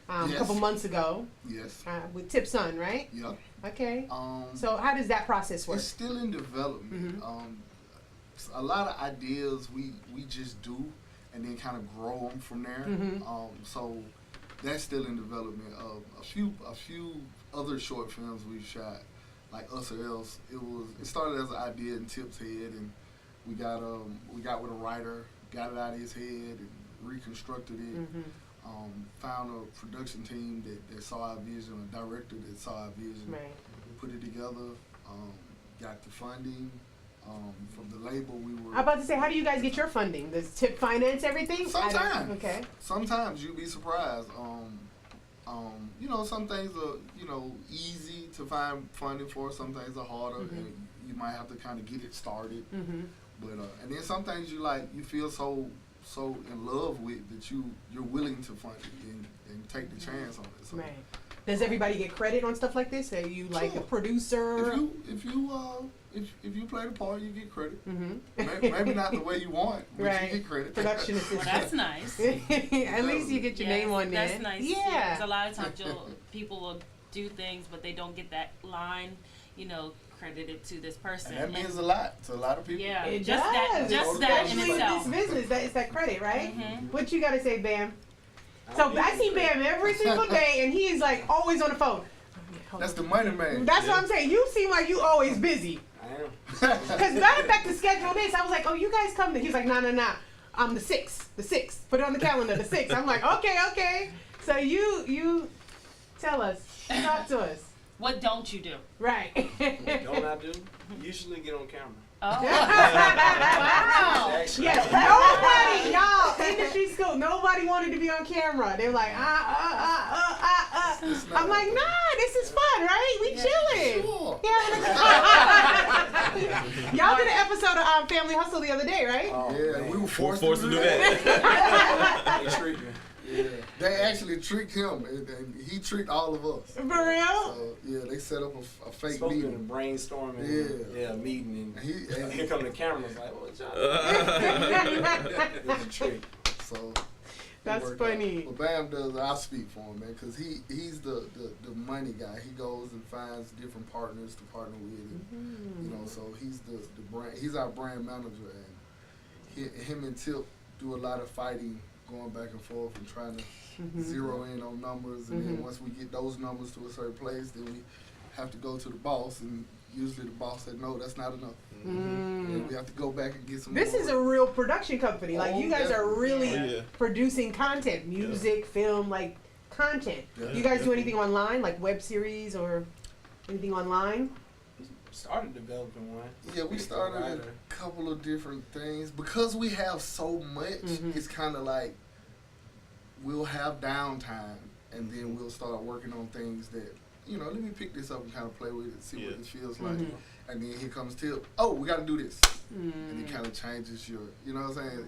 a Yes. couple months ago Yes. with Tip Son, right? Yep. Okay. So So how does that process work? it's still in development. A lot of ideas we just do, and then kind of grow them from there. So that's still in development. A few other short films we shot, like Us or Else. It started as an idea in Tip's head, and we got with a writer, got it out of his head, and reconstructed it. Found a production team that saw our vision, a director that saw our vision, Right. put it together, got the funding. From the label, we were. I'm about to say, how do you guys get your funding? Does Tip finance everything? Sometimes. Okay. Sometimes you'd be surprised. You know, some things are, you know, easy to find funding for. Some things are harder, and you might have to kind of get it started. But and then some things you feel so in love with that you're willing to fund it and take the chance on it. So Right. Does everybody get credit on stuff like this? Are you like Sure. a producer? if you play the part, you get credit. Maybe not the way you want, but Right. you get credit. Production Well, assistant. that's nice. At least you get your name on there. That's nice. Yeah. Because a lot of times people will do things, but they don't get that line, you know, credited to this person. And that means a lot to a lot of people. Yeah, It just does. that in Especially itself. with this business, that is that credit, right? Mhm. What you gotta say, Bam? So I see Bam every single day, and he is like always on the phone. That's the money man. That's what I'm saying. You seem like you always busy. I am. Because matter of fact, to schedule this, I was like, oh, you guys come to. He's like, nah. The 6th. Put it on the calendar, the 6th. I'm like, okay. So you tell us, talk to us. What don't you do? Right. Don't I do? Usually get on camera. Oh. Wow. Yes, nobody, y'all, industry school, nobody wanted to be on camera. They were like, I'm like, nah, this is fun, right? We chilling. Sure. Y'all did an episode of Family Hustle the other day, right? Yeah, we were forced to do that. They treat me. Yeah, they actually tricked him, and he tricked all of us. For real? So yeah, they set up a fake Supposed to be in a meeting. brainstorming. Yeah. Meeting, and And here come the cameras. Like, what y'all? It was a trick. So it That's worked funny. out. But Bam does. I speak for him, man, because he's the money guy. He goes and finds different partners to partner with, and, you know. So he's the brand. He's our brand manager, and him and Tip do a lot of fighting, going back and forth and trying to zero in on numbers. And then once we get those numbers to a certain place, then we have to go to the boss, and usually the boss said, no, that's not enough. And we have to go back and get some This more. is a real production company. Like, you guys are really Yeah. producing content, music, film, like content. Yeah. You guys do anything online, like web series or anything online? Started developing one. Yeah, we started a couple of different things. Because we have so much, it's kind of like we'll have downtime, and then we'll start working on things that, you know, let me pick this up and kind of play with it, see what it feels like. And then here comes Tip. Oh, we got to do this. And it kind of changes your, you know what I'm saying,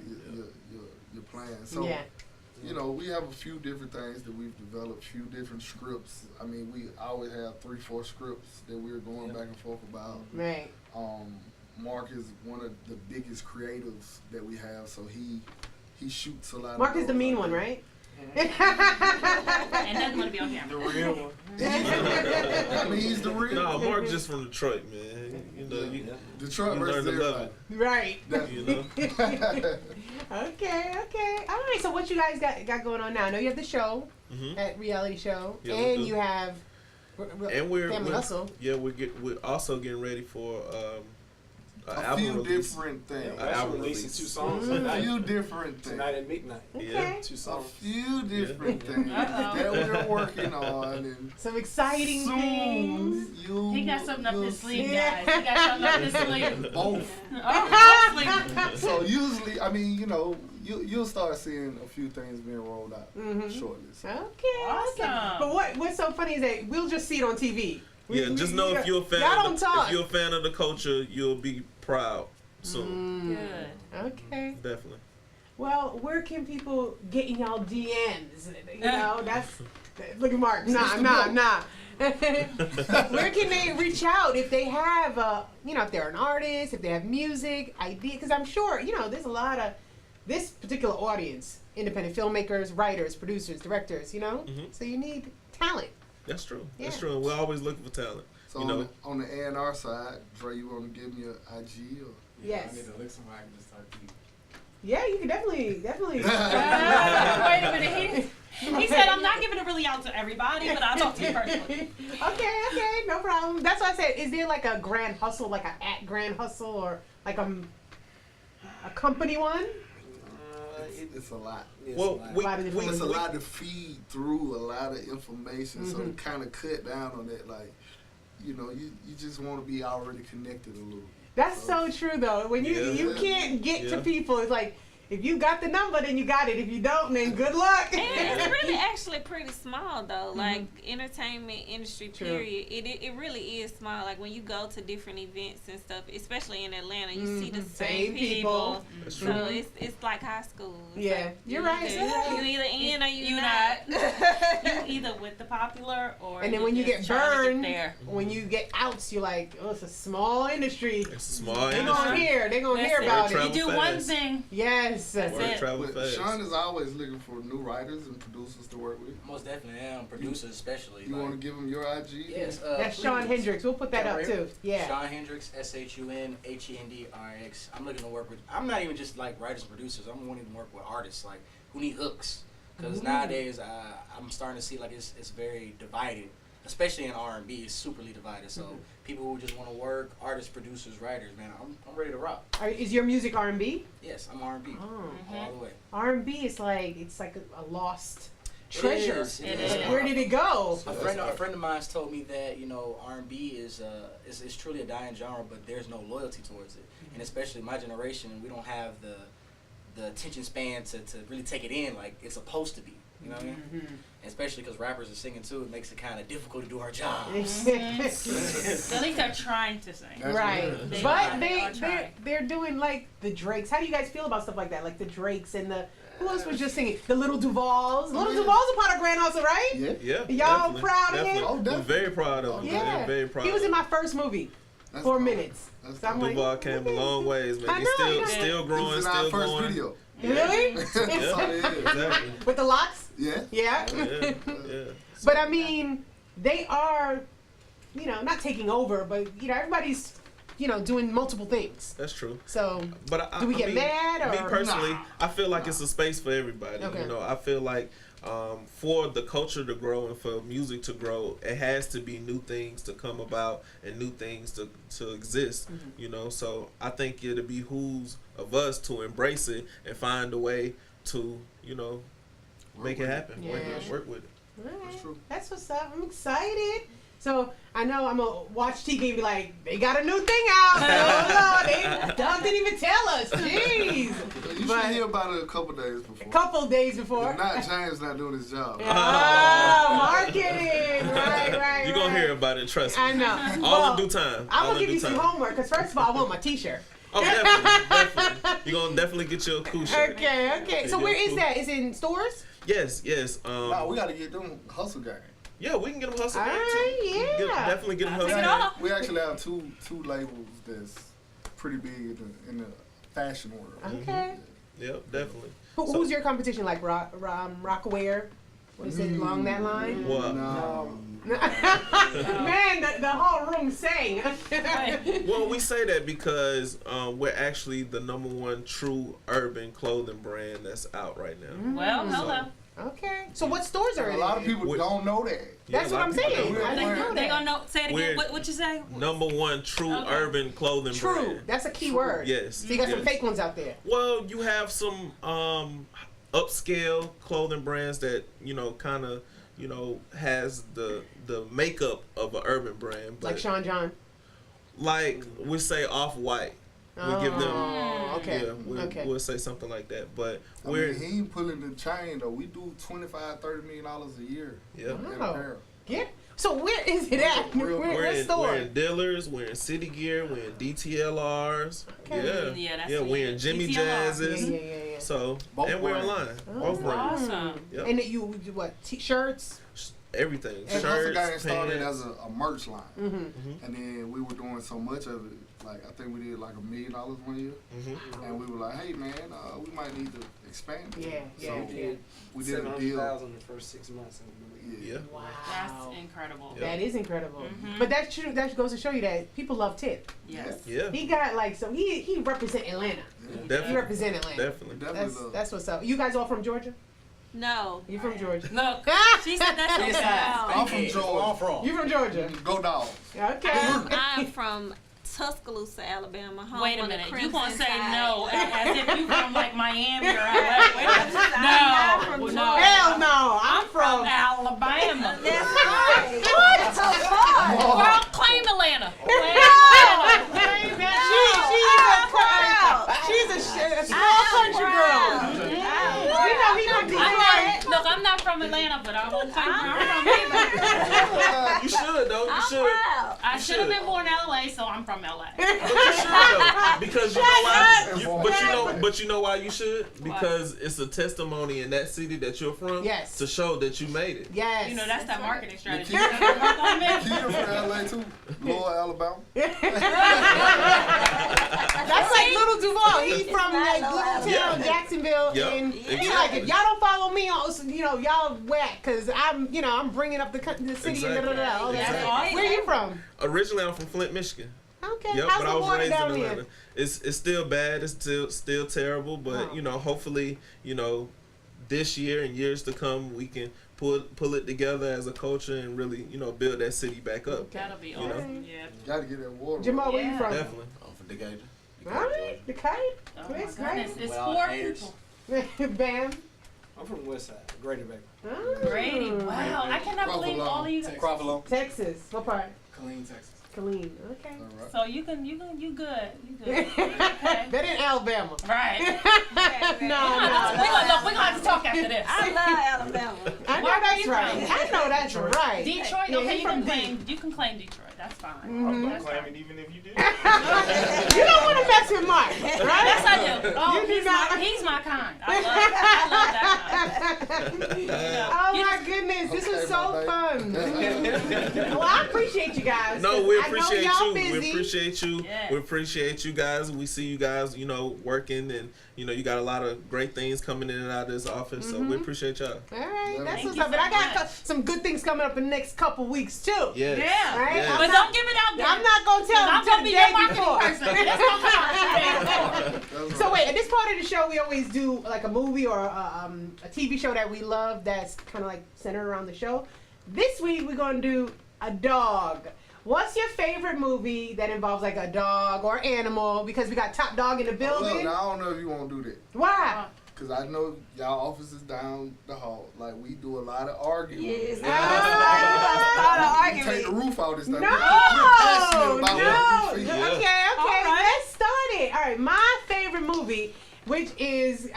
your plan. So, Yeah. you know, we have a few different things that we've developed, few different scripts. I mean, we always have 3-4 scripts that we're going back and forth about. Right. Mark is one of the biggest creatives that we have, so he shoots a lot. Mark of is the those mean out one, there. right? And doesn't want to be on The camera. real one. I mean, he's the real. No, Mark just from Detroit, man. You know, you Detroit learn versus to love everybody. it. Right. Definitely. You know. Okay. All right. So what you guys got going on now? I know you have the show, at reality show, Yeah, we and do. you have And we're Family Hustle. Yeah, we're also getting ready for an A album few release. different things. Yeah, we're album releasing release. 2 songs A tonight. few different things. Tonight at midnight. Okay. 2 A songs. few different things Uh-oh. that we're working on, and Some exciting things. soon He got something up you'll his sleeve, see guys. He got something up his sleeve. both. Oh, So usually, I mean, you know, you'll start seeing a few things being rolled out shortly. So. Okay. Awesome. But what's so funny is that we'll just see it on TV. Yeah, just know if you're a fan. Y'all don't If talk. you're a fan of the culture, you'll be proud soon. Good. Okay. Definitely. Well, where can people get in y'all DMs? You know, that's look at Mark. Nah. Where can they reach out if they have, you know, if they're an artist, if they have music, idea? Because I'm sure, you know, there's a lot of this particular audience, independent filmmakers, writers, producers, directors, you know? So you need talent. That's true. Yeah. That's true. And we're always looking for talent. So You know. on the A&R side, Dre, you want to give me your IG or? Yes. I need to look somewhere I can just start to. Yeah, you can definitely. Wait a minute. He said, I'm not giving it really out to everybody, but I'll talk to you personally. Okay, no problem. That's why I said, is there like a Grand Hustle, like a at Grand Hustle, or like a company one? It's a lot. Well, A lot of different It's a ones. lot to feed through, a lot of information. So to kind of cut down on that, like, you know, you just want to be already connected a little bit. That's so true though. When you can't get to people, it's like, if you got the number, then you got it. If you don't, then good luck. And it's really actually pretty small though. Like entertainment industry, True. period. It really is small. Like when you go to different events and stuff, especially in Atlanta, you see the same people. That's So true. it's like high school. It's Yeah, like you're you right. either- You either in or you You not. you either with the popular or And then when you just get trying to burned, there. when you get outs, you're like, oh, it's a small industry. It's a small They're industry. gonna hear. They're gonna hear Listen, about Travel it. You do one fast. thing. Yes. That's Word it. travel But fast. Sean is always looking for new writers and producers to work with. Most definitely am. Producers especially. You like- want to give him your IG? Yes. That's Sean please. Hendricks. We'll put that up Right. too. Yeah. Sean Hendricks, SHUNHENDRX. I'm looking to work with. I'm not even just like writers and producers. I'm wanting to work with artists like who need hooks. Because nowadays I'm starting to see like it's very divided, especially in R&B. It's superly divided. So people who just want to work, artists, producers, writers, man, I'm ready to rock. Is your music R&B? Yes, I'm R&B Oh. all the way. R&B is like a lost treasure. It is. Like, where did it go? A friend of mine's told me that R&B is truly a dying genre, but there's no loyalty towards it, and especially my generation, we don't have the attention span to really take it in like it's supposed to be. You know what I mean? And especially because rappers are singing too, it makes it kind of difficult to do our job. At least they're trying to sing. That's Right, good. They but are trying. they're doing like the Drakes. How do you guys feel about stuff like that? Like the Drakes and the who else was just singing? The Little Duvals. Little Yeah. Duvals a part of Grand Hustle, right? Yeah. Yeah. Y'all definitely, proud of him? definitely. Oh, I'm definitely. very proud of him. Yeah, man. Very proud. he was of in him. my first movie, That's 4 cool. minutes. That's So I'm cool. like, Duval came a long ways, man. I He's know, still yeah. still He growing, was in our still first going. video. Really? That's all it is. Exactly. With the locks? Yeah. Yeah. Yeah. Yeah. But I mean, they are, not taking over, but everybody's, doing multiple things. That's true. So But do we I get mean, mad or me personally, Nah. I feel like it's a space for everybody. Okay. I feel like for the culture to grow and for music to grow, it has to be new things to come about and new things to exist. So I think it behooves of us to embrace it and find a way to make it happen. Yeah. Work with it. That's true. That's what's up. I'm excited. So I know I'm gonna watch TK and be like, they got a new thing out. Oh, Lord, Doug didn't even tell us. Jeez. So you But- should hear about it a couple days before. A couple days before. If not, James not doing his job. Oh, marketing. Right. You're going to hear about it, trust me. I know. All in due time. I'm All gonna in give you due some time. homework because first of all, I want my T-shirt. Oh, definitely. You're going to definitely get your cool shirt. Okay. So Yeah, where is cool. that? Is it in stores? Yes. No, we got to get them hustle gang. Yeah, we can get them hustle. All too. right, We can yeah. definitely get them Take hustle. it all. We actually have two labels that's pretty big in the fashion world. Okay. Yep, definitely. Who's your competition? Like Rockaware? Was it along that line? What? No. Man, the whole room sang. Well, we say that because we're actually the #1 true urban clothing brand that's out right now. Well, hello. Okay. So what stores are A in lot it? of people We- don't know that. That's Yeah, a what lot I'm of people saying. don't. I didn't know They that. gonna know. Say it We're- again. What you say? #1 true Okay. urban clothing True. brand. That's a key word. Yes. So you got some yes. fake ones out there. Well, you have some upscale clothing brands that kind of has the makeup of an urban brand, but Like Sean John. like we say Off-White. We give them. Oh, okay. Yeah, Okay. we'll say something like that. But I we're mean, he ain't pulling the chain though. We do $25-30 million a year yeah. in Wow. apparel. Yeah. So where is it at? Real- Where, We're what in, store? we're in dealers, we're in City Gear, we're in DTLRs. Okay. Yeah, that's Yeah, it. we're in Jimmy DTLR. Jazz's. Yeah. So, Both and we're brands. online. Oh, Both brands. Awesome. Yep. And then you do what? T-shirts. Everything. And Hustle Shirts, Gang started pants. as a merch line, Mm-hmm. and then we were doing so much of it. Like I think we did like $1 million 1 year, Mhm. and we were like, "Hey man, we might need to expand." it." Yeah. So we did a deal. $700,000 the first 6 months. Yeah. Wow. That's incredible. Yeah. That is incredible. Mhm. But that's true. That goes to show you that people love Tip. Yes. Yeah. He got he represent Atlanta. He Definitely. represent Atlanta. Definitely. Definitely love. That's what's up. You guys all from Georgia? No. You from Georgia? Look, she said that's so Inside. I'm from Hey, Georgia. where I'm from. You from Georgia? Go Dogs. Okay. I'm from Tuscaloosa, Alabama. Home Wait a of the minute. You Crimson gonna say Tide. no as if you from like Miami or LA? Wait a minute. I'm not from No, Georgia. Hell no. I'm from from. Alabama. That's right. What the fuck? Well, claim Atlanta. She's a small country girl. We know he from Detroit. Look, I'm not from Atlanta, but I won't claim I'm from either. You should though. You I'm should. proud. I should have been born in LA, so I'm from LA. But you should though, because you know why. But you know why you should? Because it's a testimony in that city that you're from. Yes. To show that you made it. Yes. You know, that's that marketing strategy. Nikita- You gotta work on me. Keita from LA too. Lower Alabama. That's like Little Duval. He's from like not little town Yeah. Jacksonville, Yep, and he's exactly. like, if y'all don't follow me, y'all whack, cause I'm bringing up the city and Exactly. all that. That's awesome. Where you from? Originally, I'm from Flint, Michigan. Okay. Yep, How's but the I was water raised down in there? Atlanta. It's still bad. It's still terrible. But Oh. hopefully, this year and years to come, we can pull it together as a culture and really, build that city back up. That'll be know? awesome. Yeah. Gotta get that water. Jamal, where you Yeah. from? Definitely. I'm from Decatur. All right, the kite. Oh my That's goodness, great. it's Well, 4 haters. people. Bam. I'm from West Side, Greater Bay. Oh. Grady, wow! I cannot believe all of you. Texas. Crawford. Texas. What part? Killeen, Texas. Killeen. Okay. All right. So you good. You good. Okay. Better than Alabama. Right. No. We're gonna have to talk after this. I love Alabama. I know Where are that's you right. from? I know that's right. Detroit. Yeah, Okay, he you from can claim Detroit. That's fine. I'm That's gonna claim fine. it even if you did. You don't want to mess with Mark, Yes, right? I do. Oh, You do he's not- he's my kind. I love that kind. Oh You my goodness, this was Okay, so my fun. Well, I appreciate you guys. No, we 'cause appreciate I know y'all you. busy. We appreciate you. Yes. We appreciate you guys. We see you guys, working and you got a lot of great things coming in and out of this office. So we appreciate y'all. All right, that's Thank what's you up. But I so got much. some good things coming up in the next couple weeks too. Yes. Yeah. Right? Yes. I'm But not- don't give it out there. I'm not gonna tell I'm them gonna till be the your day marketing before. person. It's gonna come out the day before. That's So right. wait, at this part of the show, we always do like a movie or a TV show that we love that's kind of like centered around the show. This week we're gonna do a dog. What's your favorite movie that involves like a dog or animal? Because we got Top Dog in the Look, building. now, I don't know if you want to do that. Why? Because I know y'all office is down the hall. Like, we do a lot of arguing. Yes. Ah. You take the roof out and stuff. No, We're passionate about no. what we feel. Yeah. Okay, All right. let's start it. All right, my favorite movie, which is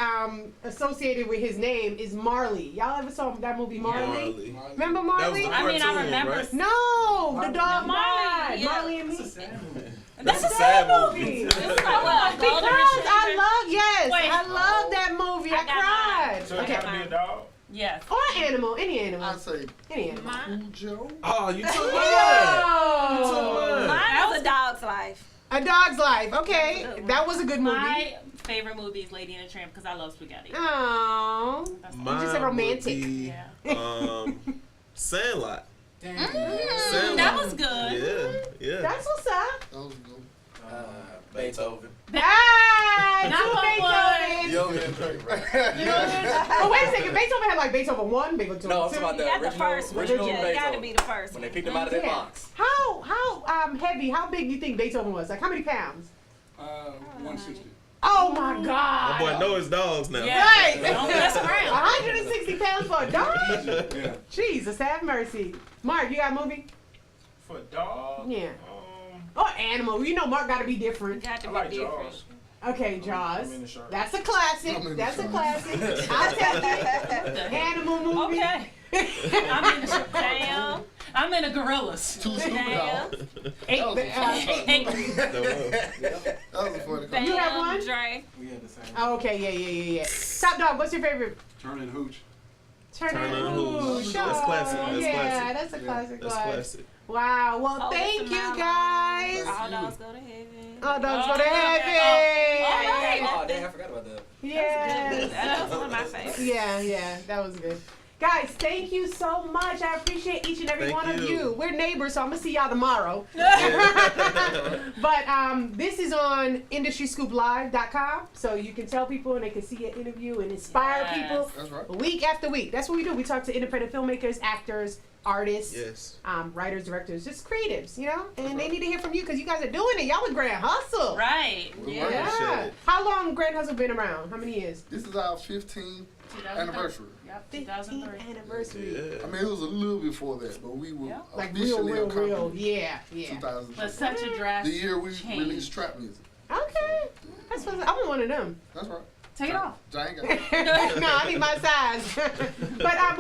associated with his name, is Marley. Y'all ever saw that movie Marley? Marley. Remember That was Marley? the I mean, I cartoon, remember. right? No, the dog Marley, died. yeah. Marley and me. That's a sad movie. It's like what? Because Golden I Retriever? love, Wait. I love that movie. I I got cried. So it Okay. gotta be a dog. Yes. Or animal, any I animal, say, any animal. Cujo. Oh, you took mine. Oh, Mine was A Dog's Life. A Dog's Life. Okay, that was a good movie. My favorite movie is Lady and the Tramp because I love spaghetti. Oh, That's You're just a Mine would romantic. be, Yeah. Sandlot. Mm, that was good. Yeah, yeah. that's what's up. That was good. Beethoven. Ah, Not two Homewood. Beethovens. Yo, man. Oh, wait a second. Beethoven had like Beethoven 1, Beethoven 2. No, I'm talking about You the got the original, first one. original Yeah, it gotta Beethoven. be the first When one. they picked him out of that Yeah. box. How heavy, how big do you think Beethoven was? Like, how many pounds? 160. Oh my My God. boy know his dogs now. Yeah. Right. Don't mess around. 160 pounds for a dog? Yeah. Jesus, have mercy. Mark, you got a movie? For a dog. Yeah. Or animal. You know Mark got to be different. Got to I be like different. Jaws. Okay, Jaws. I'm in the shark. That's a classic. I'm in the That's a shark. classic. I'll take it. Animal movie. Okay. I'm in the Damn. I'm in a gorillas. Two stupid dogs. Eight, That was a funny Hey, That was. That was a funny Bam, You have one? Dre. We had the same. Oh, okay, yeah. Top Dog, what's your favorite? Turn and hooch. Turn Turn and and Hooch. Hooch. That's classic. Oh, That's yeah, classic. that's a classic. That's classic. classic. Wow. Well, Oh, thank it's you a mountain. guys. All dogs go to heaven. All dogs Oh, go to yeah. heaven. Oh, dang, I forgot about that. Yes. That was one of my favorites. Yeah, that was good. Guys, thank you so much. I appreciate each and every Thank one of you. you. We're neighbors, so I'm gonna see y'all tomorrow. But this is on IndustryScoopLive.com, so you can tell people and they can see an interview and inspire Yes. people That's right. week after week. That's what we do. We talk to independent filmmakers, actors, artists, Yes. writers, directors, just creatives, you know. And they need to hear from you because you guys are doing it. Y'all with Grand Hustle. Right. We're Yeah. working. Yeah. Appreciate it. How long Grand Hustle been around? How many years? This is our 15th anniversary. Yep. 15th 2003. anniversary. Yeah. I mean, it was a little before that, but we were Yeah. Like real, officially real, a company real. Yeah, yeah. 2003. But such a The drastic year we change. released trap music. Okay. That's what I want one of them. That's right. Take it off. Giant got No, I need my size. But I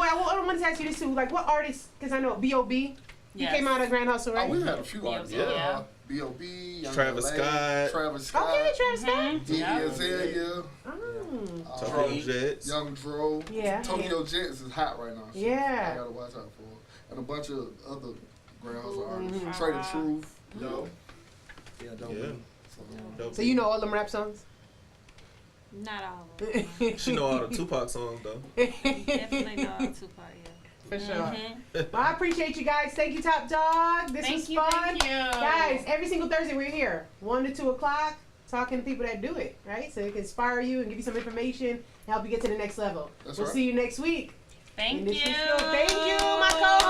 wanted to ask you this too. Like, what artists? Because I know B.O.B. He Yes. came out of Grand Hustle, Oh, right? we've had a few B.O.B., artists. yeah. B.O.B. Young Travis LA, Scott. Travis Scott. Okay, Travis Scott. Mhm. Iggy Yep. Azalea. Oh. Tokyo Jets. Young Dro. Yeah. Tokyo Jets is hot right now. So Yeah. I gotta watch out for her. And a bunch of other Grand Hustle artists. Mhm. Trey the Truth. Yo. Yeah, don't Yeah. Dope. So you know all them rap songs? Not all of them. She know all the Tupac songs though. Definitely know all Tupac, yeah. For sure. Mhm. Well, I appreciate you guys. Thank you, Top Dog. This was Thank you. fun. Thank you. Guys, every single Thursday we're here, 1 to 2 o'clock, talking to people that do it, right? So it can inspire you and give you some information and help you get to the next level. That's We'll right. see you next week. Thank And this you. is good. Thank you, my co-host.